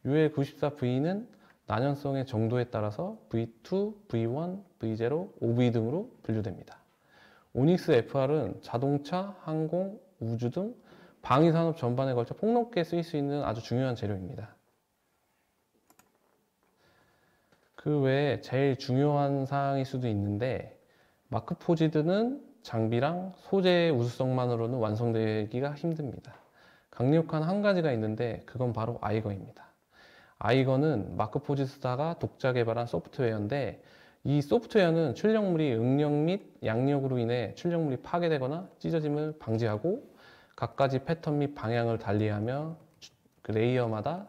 Speaker 4: UL94V는 난연성의 정도에 따라서 V2, V1, V0, OV 등으로 분류됩니다. 오닉스 FR은 자동차, 항공, 우주 등 방위산업 전반에 걸쳐 폭넓게 쓰일 수 있는 아주 중요한 재료입니다. 그 외에 제일 중요한 사항일 수도 있는데, 마크포지드는 장비랑 소재의 우수성만으로는 완성되기가 힘듭니다. 강력한 한 가지가 있는데, 그건 바로 아이거입니다. 아이거는 마크포지드사가 독자 개발한 소프트웨어인데, 이 소프트웨어는 출력물이 응력 및 양력으로 인해 출력물이 파괴되거나 찢어짐을 방지하고, 각가지 패턴 및 방향을 달리하며 그 레이어마다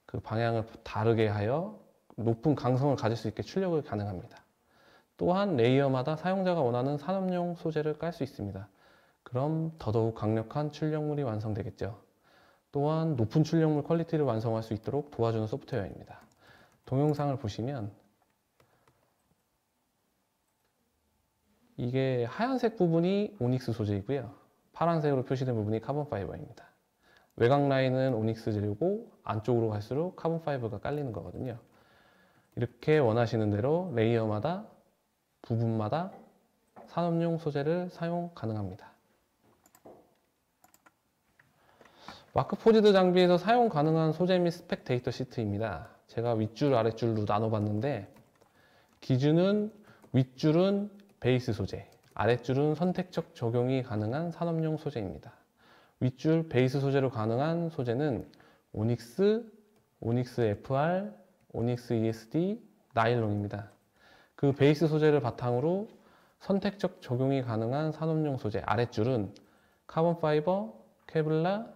Speaker 4: 그 방향을 다르게 하여 높은 강성을 가질 수 있게 출력을 가능합니다. 또한 레이어마다 사용자가 원하는 산업용 소재를 깔 수 있습니다. 그럼 더더욱 강력한 출력물이 완성되겠죠. 또한 높은 출력물 퀄리티를 완성할 수 있도록 도와주는 소프트웨어입니다. 동영상을 보시면 이게 하얀색 부분이 오닉스 소재이고요. 파란색으로 표시된 부분이 카본 파이버입니다. 외곽 라인은 오닉스 재료고 안쪽으로 갈수록 카본 파이버가 깔리는 거거든요. 이렇게 원하시는 대로 레이어마다 부분마다 산업용 소재를 사용 가능합니다. 마크포지드 장비에서 사용 가능한 소재 및 스펙 데이터 시트입니다. 제가 윗줄 아랫줄로 나눠봤는데, 기준은 윗줄은 베이스 소재, 아랫줄은 선택적 적용이 가능한 산업용 소재입니다. 윗줄 베이스 소재로 가능한 소재는 오닉스, 오닉스 FR, 오닉스 ESD, 나일론입니다. 그 베이스 소재를 바탕으로 선택적 적용이 가능한 산업용 소재, 아랫줄은 카본 파이버, 케블라,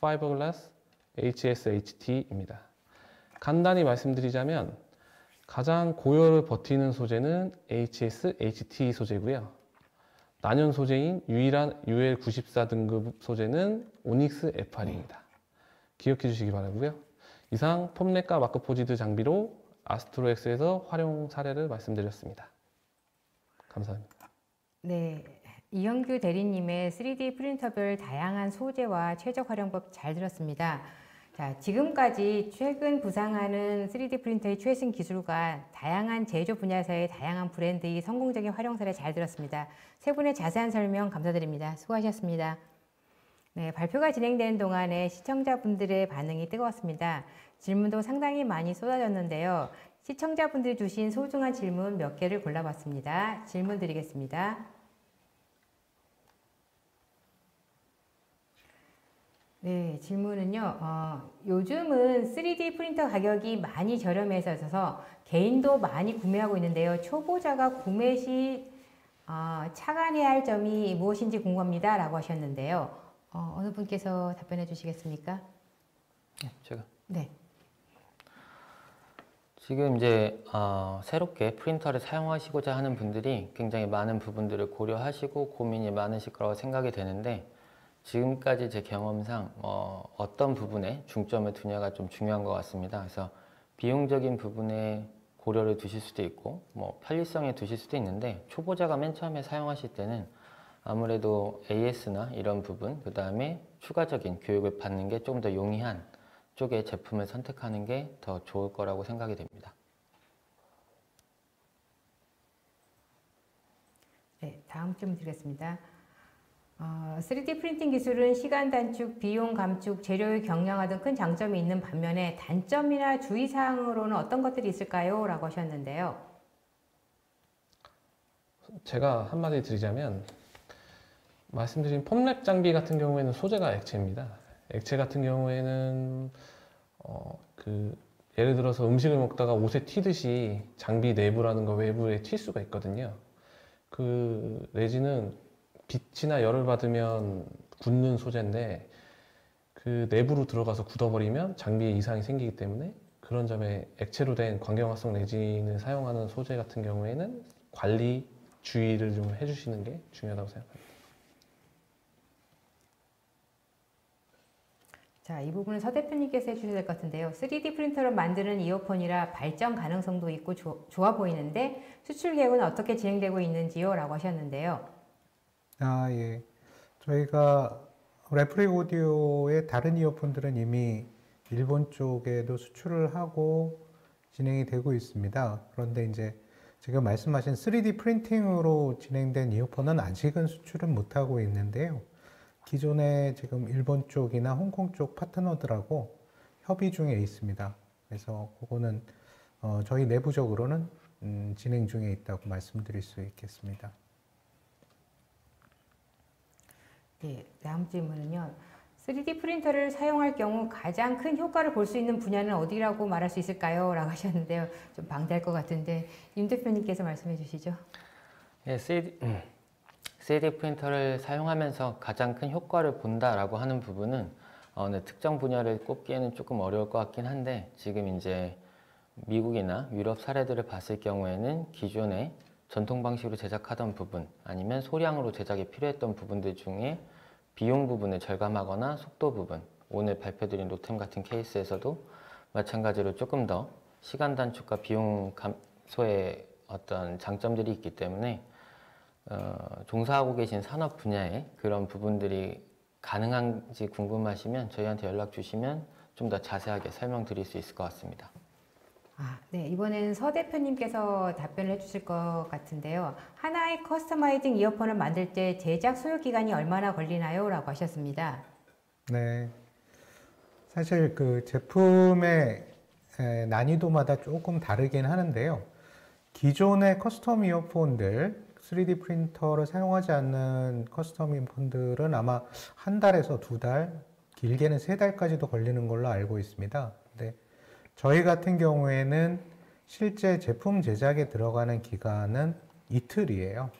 Speaker 4: 파이버글라스, HSHT입니다. 간단히 말씀드리자면 가장 고열을 버티는 소재는 HSHT 소재고요. 난연 소재인 유일한 UL94 등급 소재는 오닉스 FR입니다. 기억해 주시기 바라고요. 이상 폼렉과 마크포지드 장비로 아스트로엑스에서 활용 사례를 말씀드렸습니다. 감사합니다.
Speaker 1: 네, 이형규 대리님의 3D 프린터별 다양한 소재와 최적 활용법 잘 들었습니다. 자, 지금까지 최근 부상하는 3D 프린터의 최신 기술과 다양한 제조 분야에서의 다양한 브랜드의 성공적인 활용 사례 잘 들었습니다. 세 분의 자세한 설명 감사드립니다. 수고하셨습니다. 네, 발표가 진행되는 동안에 시청자분들의 반응이 뜨거웠습니다. 질문도 상당히 많이 쏟아졌는데요. 시청자분들이 주신 소중한 질문 몇 개를 골라봤습니다. 질문 드리겠습니다. 네, 질문은요. 요즘은 3D 프린터 가격이 많이 저렴해서 있어서 개인도 많이 구매하고 있는데요. 초보자가 구매 시 착안해야 할 점이 무엇인지 궁금합니다. 라고 하셨는데요. 어느 분께서 답변해 주시겠습니까?
Speaker 2: 제가
Speaker 1: 네.
Speaker 2: 지금 이제 새롭게 프린터를 사용하시고자 하는 분들이 굉장히 많은 부분들을 고려하시고 고민이 많으실 거라고 생각이 되는데 지금까지 제 경험상 어떤 부분에 중점을 두냐가 좀 중요한 것 같습니다. 그래서 비용적인 부분에 고려를 두실 수도 있고 편리성에 두실 수도 있는데 초보자가 맨 처음에 사용하실 때는 아무래도 AS나 이런 부분, 그 다음에 추가적인 교육을 받는 게 좀 더 용이한 쪽의 제품을 선택하는 게 더 좋을 거라고 생각이 됩니다.
Speaker 1: 네, 다음 질문 드리겠습니다. 3D 프린팅 기술은 시간 단축, 비용 감축, 재료의 경량화 등 큰 장점이 있는 반면에 단점이나 주의사항으로는 어떤 것들이 있을까요? 라고 하셨는데요.
Speaker 4: 제가 한마디 드리자면 말씀드린 폼랩 장비 같은 경우에는 소재가 액체입니다. 액체 같은 경우에는 예를 들어서 음식을 먹다가 옷에 튀듯이 장비 내부라든가 외부에 튈 수가 있거든요. 그 레진은 빛이나 열을 받으면 굳는 소재인데 그 내부로 들어가서 굳어버리면 장비에 이상이 생기기 때문에 그런 점에 액체로 된 광경화성 레진을 사용하는 소재 같은 경우에는 관리 주의를 좀 해주시는 게 중요하다고 생각합니다.
Speaker 1: 자, 이 부분은 서 대표님께서 해주셔야 될 것 같은데요. 3D 프린터를 만드는 이어폰이라 발전 가능성도 있고 좋아 보이는데 수출 계획은 어떻게 진행되고 있는지요? 라고 하셨는데요.
Speaker 3: 예. 저희가 레프렉 오디오의 다른 이어폰들은 이미 일본 쪽에도 수출을 하고 진행이 되고 있습니다. 그런데 이제 지금 말씀하신 3D 프린팅으로 진행된 이어폰은 아직은 수출은 못하고 있는데요. 기존에 지금 일본 쪽이나 홍콩 쪽 파트너들하고 협의 중에 있습니다. 그래서 그거는 저희 내부적으로는 진행 중에 있다고 말씀드릴 수 있겠습니다.
Speaker 1: 네, 다음 질문은요. 3D 프린터를 사용할 경우 가장 큰 효과를 볼 수 있는 분야는 어디라고 말할 수 있을까요? 라고 하셨는데요. 좀 방대할 것 같은데 임 대표님께서 말씀해 주시죠.
Speaker 2: 예, 3D 프린터를 사용하면서 가장 큰 효과를 본다라고 하는 부분은 특정 분야를 꼽기에는 조금 어려울 것 같긴 한데 지금 이제 미국이나 유럽 사례들을 봤을 경우에는 기존에 전통 방식으로 제작하던 부분 아니면 소량으로 제작이 필요했던 부분들 중에 비용 부분을 절감하거나 속도 부분, 오늘 발표드린 로템 같은 케이스에서도 마찬가지로 조금 더 시간 단축과 비용 감소의 어떤 장점들이 있기 때문에 종사하고 계신 산업 분야에 그런 부분들이 가능한지 궁금하시면 저희한테 연락 주시면 좀 더 자세하게 설명드릴 수 있을 것 같습니다.
Speaker 1: 네, 이번에는 서 대표님께서 답변을 해주실 것 같은데요. 하나의 커스터마이징 이어폰을 만들 때 제작 소요 기간이 얼마나 걸리나요? 라고 하셨습니다.
Speaker 3: 네. 사실 그 제품의 난이도마다 조금 다르긴 하는데요. 기존의 커스텀 이어폰들, 3D 프린터를 사용하지 않는 커스텀 이어폰들은 아마 한 달에서 두 달, 길게는 세 달까지도 걸리는 걸로 알고 있습니다. 근데 저희 같은 경우에는 실제 제품 제작에 들어가는 기간은 이틀이에요.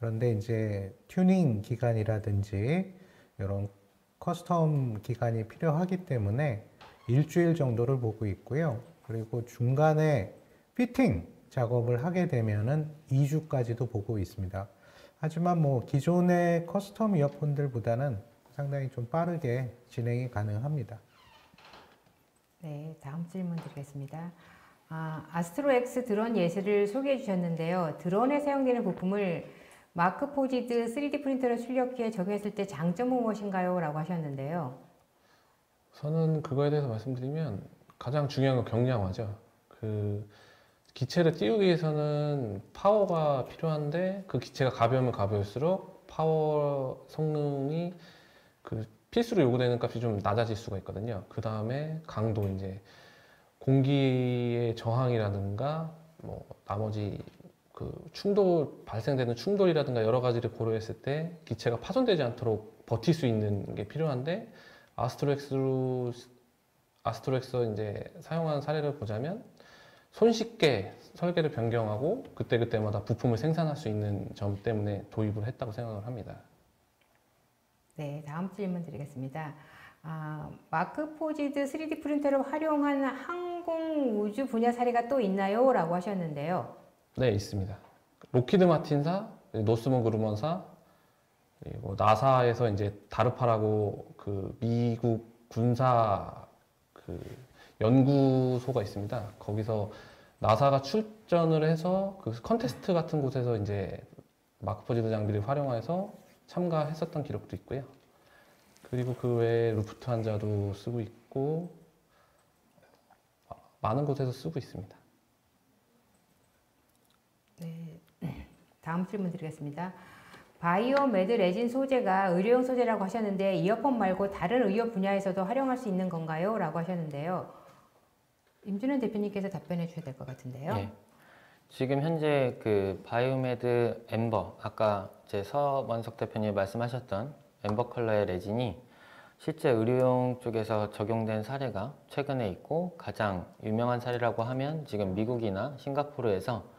Speaker 3: 그런데 이제 튜닝 기간이라든지 이런 커스텀 기간이 필요하기 때문에 일주일 정도를 보고 있고요. 그리고 중간에 피팅 작업을 하게 되면은 2주까지도 보고 있습니다. 하지만 뭐 기존의 커스텀 이어폰들보다는 상당히 좀 빠르게 진행이 가능합니다.
Speaker 1: 네, 다음 질문 드리겠습니다. 아스트로 X 드론 예시를 소개해 주셨는데요. 드론에 사용되는 부품을 마크 포지드 3D 프린터를 출력기에 적용했을 때 장점은 무엇인가요? 라고 하셨는데요.
Speaker 4: 저는 그거에 대해서 말씀드리면 가장 중요한 건 경량화죠. 그 기체를 띄우기 위해서는 파워가 필요한데 그 기체가 가벼우면 가벼울수록 파워 성능이 그 필수로 요구되는 값이 좀 낮아질 수가 있거든요. 그 다음에 강도, 이제 공기의 저항이라든가 뭐 나머지 그 발생되는 충돌이라든가 여러 가지를 고려했을 때 기체가 파손되지 않도록 버틸 수 있는 게 필요한데 아스트로엑스 이제 사용한 사례를 보자면 손쉽게 설계를 변경하고 그때그때마다 부품을 생산할 수 있는 점 때문에 도입을 했다고 생각을 합니다.
Speaker 1: 네, 다음 질문 드리겠습니다. 마크 포지드 3D 프린터를 활용한 항공 우주 분야 사례가 또 있나요? 라고 하셨는데요.
Speaker 4: 네, 있습니다. 록히드 마틴사, 노스먼 그루먼사, 그리고 나사에서 이제 다르파라고 그 미국 군사 그 연구소가 있습니다. 거기서 나사가 출전을 해서 그 컨테스트 같은 곳에서 이제 마크 포지드 장비를 활용해서 참가했었던 기록도 있고요. 그리고 그 외에 루프트한자도 쓰고 있고 많은 곳에서 쓰고 있습니다.
Speaker 1: 네, 다음 질문 드리겠습니다. 바이오매드 레진 소재가 의료용 소재라고 하셨는데 이어폰 말고 다른 의료 분야에서도 활용할 수 있는 건가요? 라고 하셨는데요. 임준현 대표님께서 답변해 주셔야 될 것 같은데요.
Speaker 2: 네. 지금 현재 그 바이오매드 엠버, 아까 제 서원석 대표님이 말씀하셨던 엠버 컬러의 레진이 실제 의료용 쪽에서 적용된 사례가 최근에 있고, 가장 유명한 사례라고 하면 지금 미국이나 싱가포르에서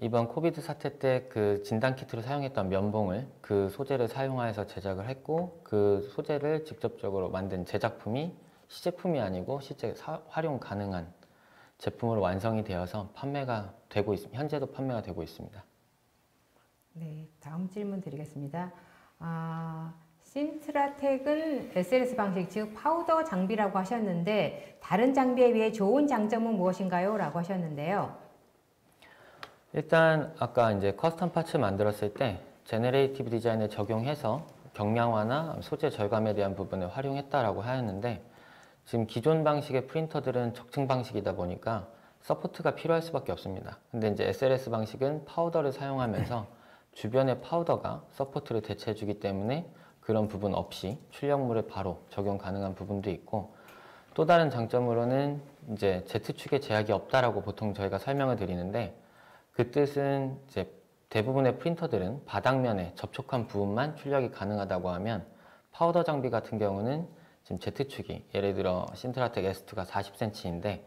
Speaker 2: 이번 코비드 사태 때 그 진단키트로 사용했던 면봉을 그 소재를 사용하여서 제작을 했고, 그 소재를 직접적으로 만든 제작품이 시제품이 아니고 실제 활용 가능한 제품으로 완성이 되어서 판매가 되고 있습니다. 현재도 판매가 되고 있습니다.
Speaker 1: 네, 다음 질문 드리겠습니다. 신트라텍은 SLS 방식, 즉 파우더 장비라고 하셨는데 다른 장비에 비해 좋은 장점은 무엇인가요? 라고 하셨는데요.
Speaker 2: 일단 아까 이제 커스텀 파츠 만들었을 때 제너레이티브 디자인을 적용해서 경량화나 소재 절감에 대한 부분을 활용했다라고 하였는데, 지금 기존 방식의 프린터들은 적층 방식이다 보니까 서포트가 필요할 수밖에 없습니다. 근데 이제 SLS 방식은 파우더를 사용하면서 주변의 파우더가 서포트를 대체해 주기 때문에 그런 부분 없이 출력물을 바로 적용 가능한 부분도 있고, 또 다른 장점으로는 이제 Z축에 제약이 없다라고 보통 저희가 설명을 드리는데, 그 뜻은 이제 대부분의 프린터들은 바닥면에 접촉한 부분만 출력이 가능하다고 하면, 파우더 장비 같은 경우는 지금 Z축이 예를 들어 신트라텍 S2가 40cm인데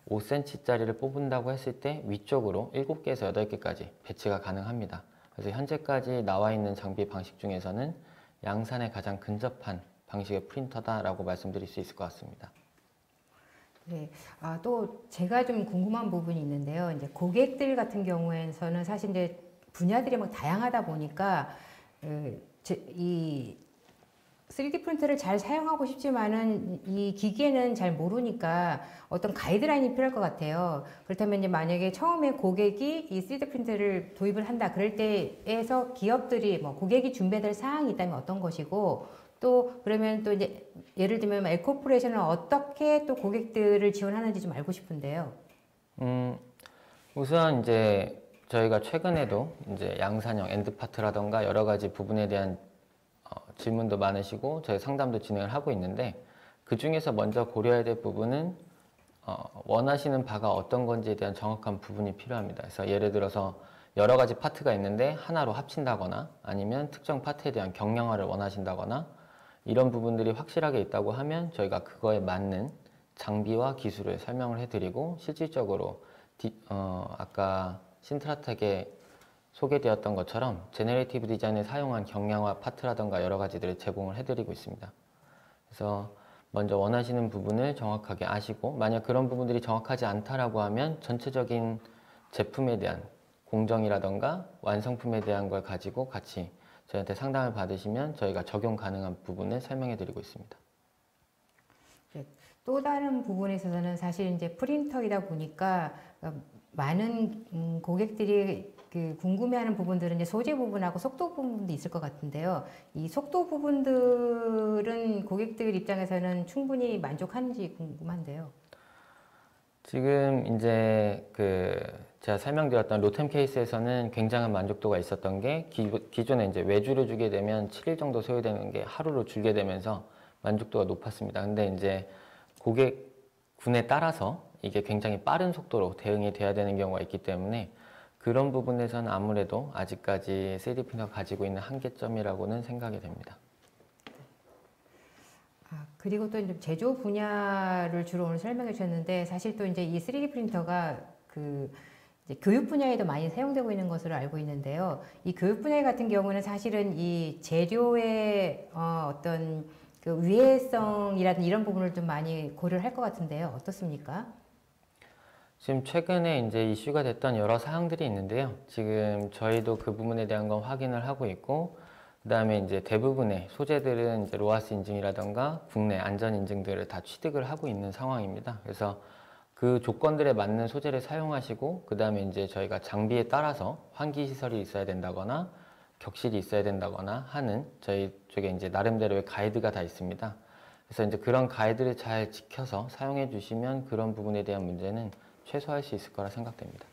Speaker 2: 5cm짜리를 뽑은다고 했을 때 위쪽으로 7개에서 8개까지 배치가 가능합니다. 그래서 현재까지 나와 있는 장비 방식 중에서는 양산에 가장 근접한 방식의 프린터다라고 말씀드릴 수 있을 것 같습니다.
Speaker 1: 네, 또 제가 좀 궁금한 부분이 있는데요. 이제 고객들 같은 경우에는 사실 이제 분야들이 막 다양하다 보니까 이 3D 프린터를 잘 사용하고 싶지만은 이 기계는 잘 모르니까 어떤 가이드라인이 필요할 것 같아요. 그렇다면 이제 만약에 처음에 고객이 이 3D 프린터를 도입을 한다 그럴 때에서 기업들이 뭐 고객이 준비해야 될 사항이 있다면 어떤 것이고, 또 그러면 또 이제 예를 들면 엘코퍼레이션은 어떻게 또 고객들을 지원하는지 좀 알고 싶은데요.
Speaker 2: 우선 이제 저희가 최근에도 이제 양산형 엔드파트라던가 여러 가지 부분에 대한 질문도 많으시고 저희 상담도 진행을 하고 있는데, 그 중에서 먼저 고려해야 될 부분은 원하시는 바가 어떤 건지에 대한 정확한 부분이 필요합니다. 그래서 예를 들어서 여러 가지 파트가 있는데 하나로 합친다거나 아니면 특정 파트에 대한 경량화를 원하신다거나 이런 부분들이 확실하게 있다고 하면 저희가 그거에 맞는 장비와 기술을 설명을 해드리고, 실질적으로 아까 신트라텍에 소개되었던 것처럼 제너레이티브 디자인을 사용한 경량화 파트라던가 여러 가지들을 제공을 해드리고 있습니다. 그래서 먼저 원하시는 부분을 정확하게 아시고, 만약 그런 부분들이 정확하지 않다라고 하면 전체적인 제품에 대한 공정이라던가 완성품에 대한 걸 가지고 같이 저희한테 상담을 받으시면 저희가 적용 가능한 부분을 설명해 드리고 있습니다.
Speaker 1: 네, 또 다른 부분에 있어서는 사실 이제 프린터이다 보니까 많은 고객들이 궁금해하는 부분들은 이제 소재 부분하고 속도 부분도 있을 것 같은데요. 이 속도 부분들은 고객들 입장에서는 충분히 만족하는지 궁금한데요.
Speaker 2: 지금 이제 제가 설명드렸던 로템 케이스에서는 굉장한 만족도가 있었던 게, 기존에 이제 외주를 주게 되면 7일 정도 소요되는 게 하루로 줄게 되면서 만족도가 높았습니다. 근데 이제 고객군에 따라서 이게 굉장히 빠른 속도로 대응이 돼야 되는 경우가 있기 때문에 그런 부분에서는 아무래도 아직까지 3D 프린터가 가지고 있는 한계점이라고는 생각이 됩니다.
Speaker 1: 그리고 또 이제 제조 분야를 주로 오늘 설명해 주셨는데, 사실 또 이제 이 3D 프린터가 이제 교육 분야에도 많이 사용되고 있는 것으로 알고 있는데요. 이 교육 분야 같은 경우는 사실은 이 재료의 어떤 그 위해성이라든 이런 부분을 좀 많이 고려를 할 것 같은데요. 어떻습니까?
Speaker 2: 지금 최근에 이제 이슈가 됐던 여러 사항들이 있는데요. 지금 저희도 그 부분에 대한 건 확인을 하고 있고, 그다음에 이제 대부분의 소재들은 이제 로하스 인증이라던가 국내 안전 인증들을 다 취득을 하고 있는 상황입니다. 그래서 그 조건들에 맞는 소재를 사용하시고, 그다음에 이제 저희가 장비에 따라서 환기 시설이 있어야 된다거나 격실이 있어야 된다거나 하는 저희 쪽에 이제 나름대로의 가이드가 다 있습니다. 그래서 이제 그런 가이드를 잘 지켜서 사용해 주시면 그런 부분에 대한 문제는 최소화할 수 있을 거라 생각됩니다.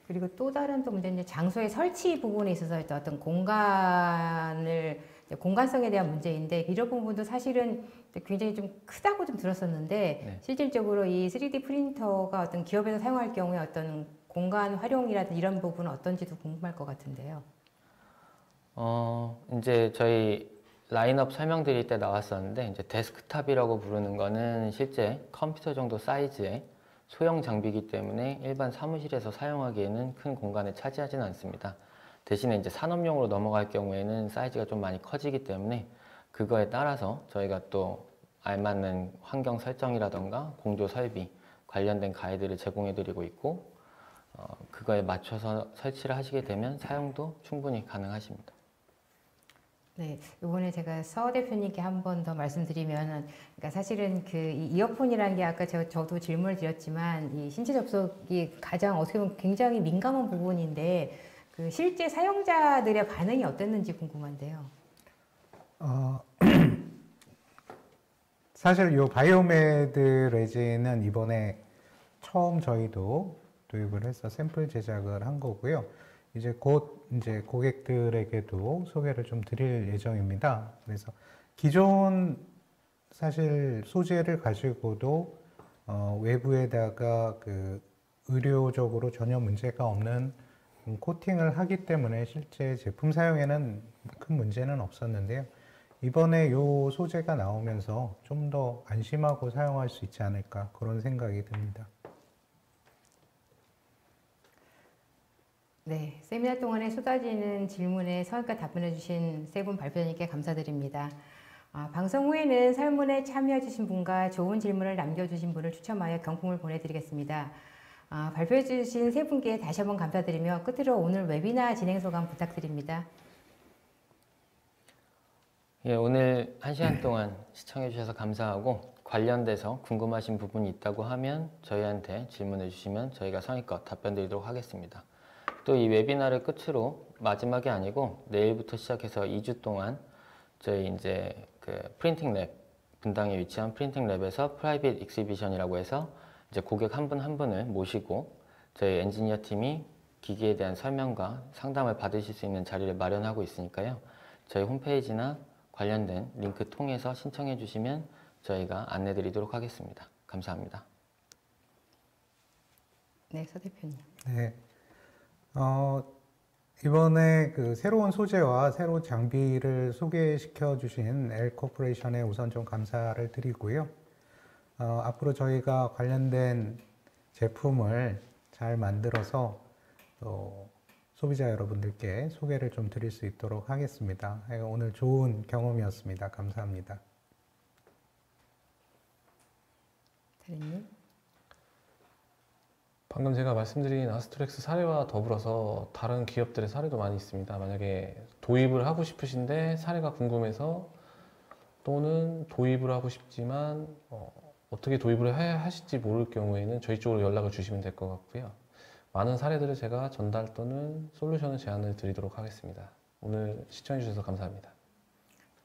Speaker 1: 그리고 또 다른 또 문제는 장소의 설치 부분에 있어서 어떤 공간성에 대한 문제인데, 이런 부분도 사실은 굉장히 좀 크다고 좀 들었었는데,
Speaker 2: 네.
Speaker 1: 실질적으로 이 3D 프린터가 어떤 기업에서 사용할 경우에 어떤 공간 활용이라든 이런 부분은 어떤지도 궁금할 것 같은데요.
Speaker 2: 이제 저희 라인업 설명드릴 때 나왔었는데, 이제 데스크탑이라고 부르는 거는 실제 컴퓨터 정도 사이즈의 소형 장비이기 때문에 일반 사무실에서 사용하기에는 큰 공간을 차지하지는 않습니다. 대신에 이제 산업용으로 넘어갈 경우에는 사이즈가 좀 많이 커지기 때문에 그거에 따라서 저희가 또 알맞는 환경 설정이라던가 공조 설비 관련된 가이드를 제공해 드리고 있고, 그거에 맞춰서 설치를 하시게 되면 사용도 충분히 가능하십니다.
Speaker 1: 네, 이번에 제가 서 대표님께 한 번 더 말씀드리면, 그러니까 사실은 그 이어폰이라는 게 아까 저도 질문을 드렸지만, 이 신체 접촉이 가장 어떻게 보면 굉장히 민감한 부분인데, 그 실제 사용자들의 반응이 어땠는지 궁금한데요.
Speaker 3: 사실 이 바이오메드 레진은 이번에 처음 저희도 도입을 해서 샘플 제작을 한 거고요. 이제 곧 이제 고객들에게도 소개를 좀 드릴 예정입니다. 그래서 기존 사실 소재를 가지고도 외부에다가 그 의료적으로 전혀 문제가 없는 코팅을 하기 때문에 실제 제품 사용에는 큰 문제는 없었는데요. 이번에 이 소재가 나오면서 좀 더 안심하고 사용할 수 있지 않을까 그런 생각이 듭니다.
Speaker 1: 네, 세미나 동안에 쏟아지는 질문에 성의껏 답변해 주신 세 분 발표자님께 감사드립니다. 방송 후에는 설문에 참여해 주신 분과 좋은 질문을 남겨주신 분을 추첨하여 경품을 보내드리겠습니다. 발표해 주신 세 분께 다시 한번 감사드리며 끝으로 오늘 웨비나 진행 소감 부탁드립니다.
Speaker 2: 예, 오늘 1시간 동안 시청해 주셔서 감사하고, 관련돼서 궁금하신 부분이 있다고 하면 저희한테 질문해 주시면 저희가 성의껏 답변 드리도록 하겠습니다. 또 이 웨비나를 끝으로 마지막이 아니고 내일부터 시작해서 2주 동안 저희 이제 그 프린팅 랩 분당에 위치한 프린팅 랩에서 프라이빗 익시비션이라고 해서 이제 고객 한 분 한 분을 모시고 저희 엔지니어 팀이 기기에 대한 설명과 상담을 받으실 수 있는 자리를 마련하고 있으니까요. 저희 홈페이지나 관련된 링크 통해서 신청해 주시면 저희가 안내 드리도록 하겠습니다. 감사합니다.
Speaker 1: 네, 서 대표님.
Speaker 3: 네. 이번에 그 새로운 소재와 새로운 장비를 소개시켜 주신 L코퍼레이션에 우선 좀 감사를 드리고요. 앞으로 저희가 관련된 제품을 잘 만들어서 또 소비자 여러분들께 소개를 좀 드릴 수 있도록 하겠습니다. 오늘 좋은 경험이었습니다. 감사합니다.
Speaker 1: 대리님.
Speaker 4: 방금 제가 말씀드린 아스트로엑스 사례와 더불어서 다른 기업들의 사례도 많이 있습니다. 만약에 도입을 하고 싶으신데 사례가 궁금해서, 또는 도입을 하고 싶지만 어떻게 도입을 하실지 모를 경우에는 저희 쪽으로 연락을 주시면 될 것 같고요. 많은 사례들을 제가 전달 또는 솔루션을 제안을 드리도록 하겠습니다. 오늘 시청해 주셔서 감사합니다.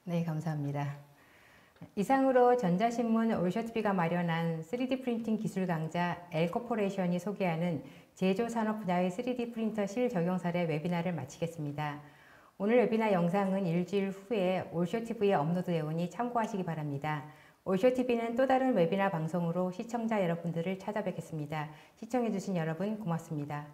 Speaker 1: 네, 감사합니다. 이상으로 전자신문 올셔티비가 마련한 3D 프린팅 기술 강자 L코퍼레이션이 소개하는 제조 산업 분야의 3D 프린터 실 적용 사례 웨비나를 마치겠습니다. 오늘 웨비나 영상은 일주일 후에 올셔티비에 업로드되어 오니 참고하시기 바랍니다. 올셔티비는 또 다른 웨비나 방송으로 시청자 여러분들을 찾아뵙겠습니다. 시청해주신 여러분 고맙습니다.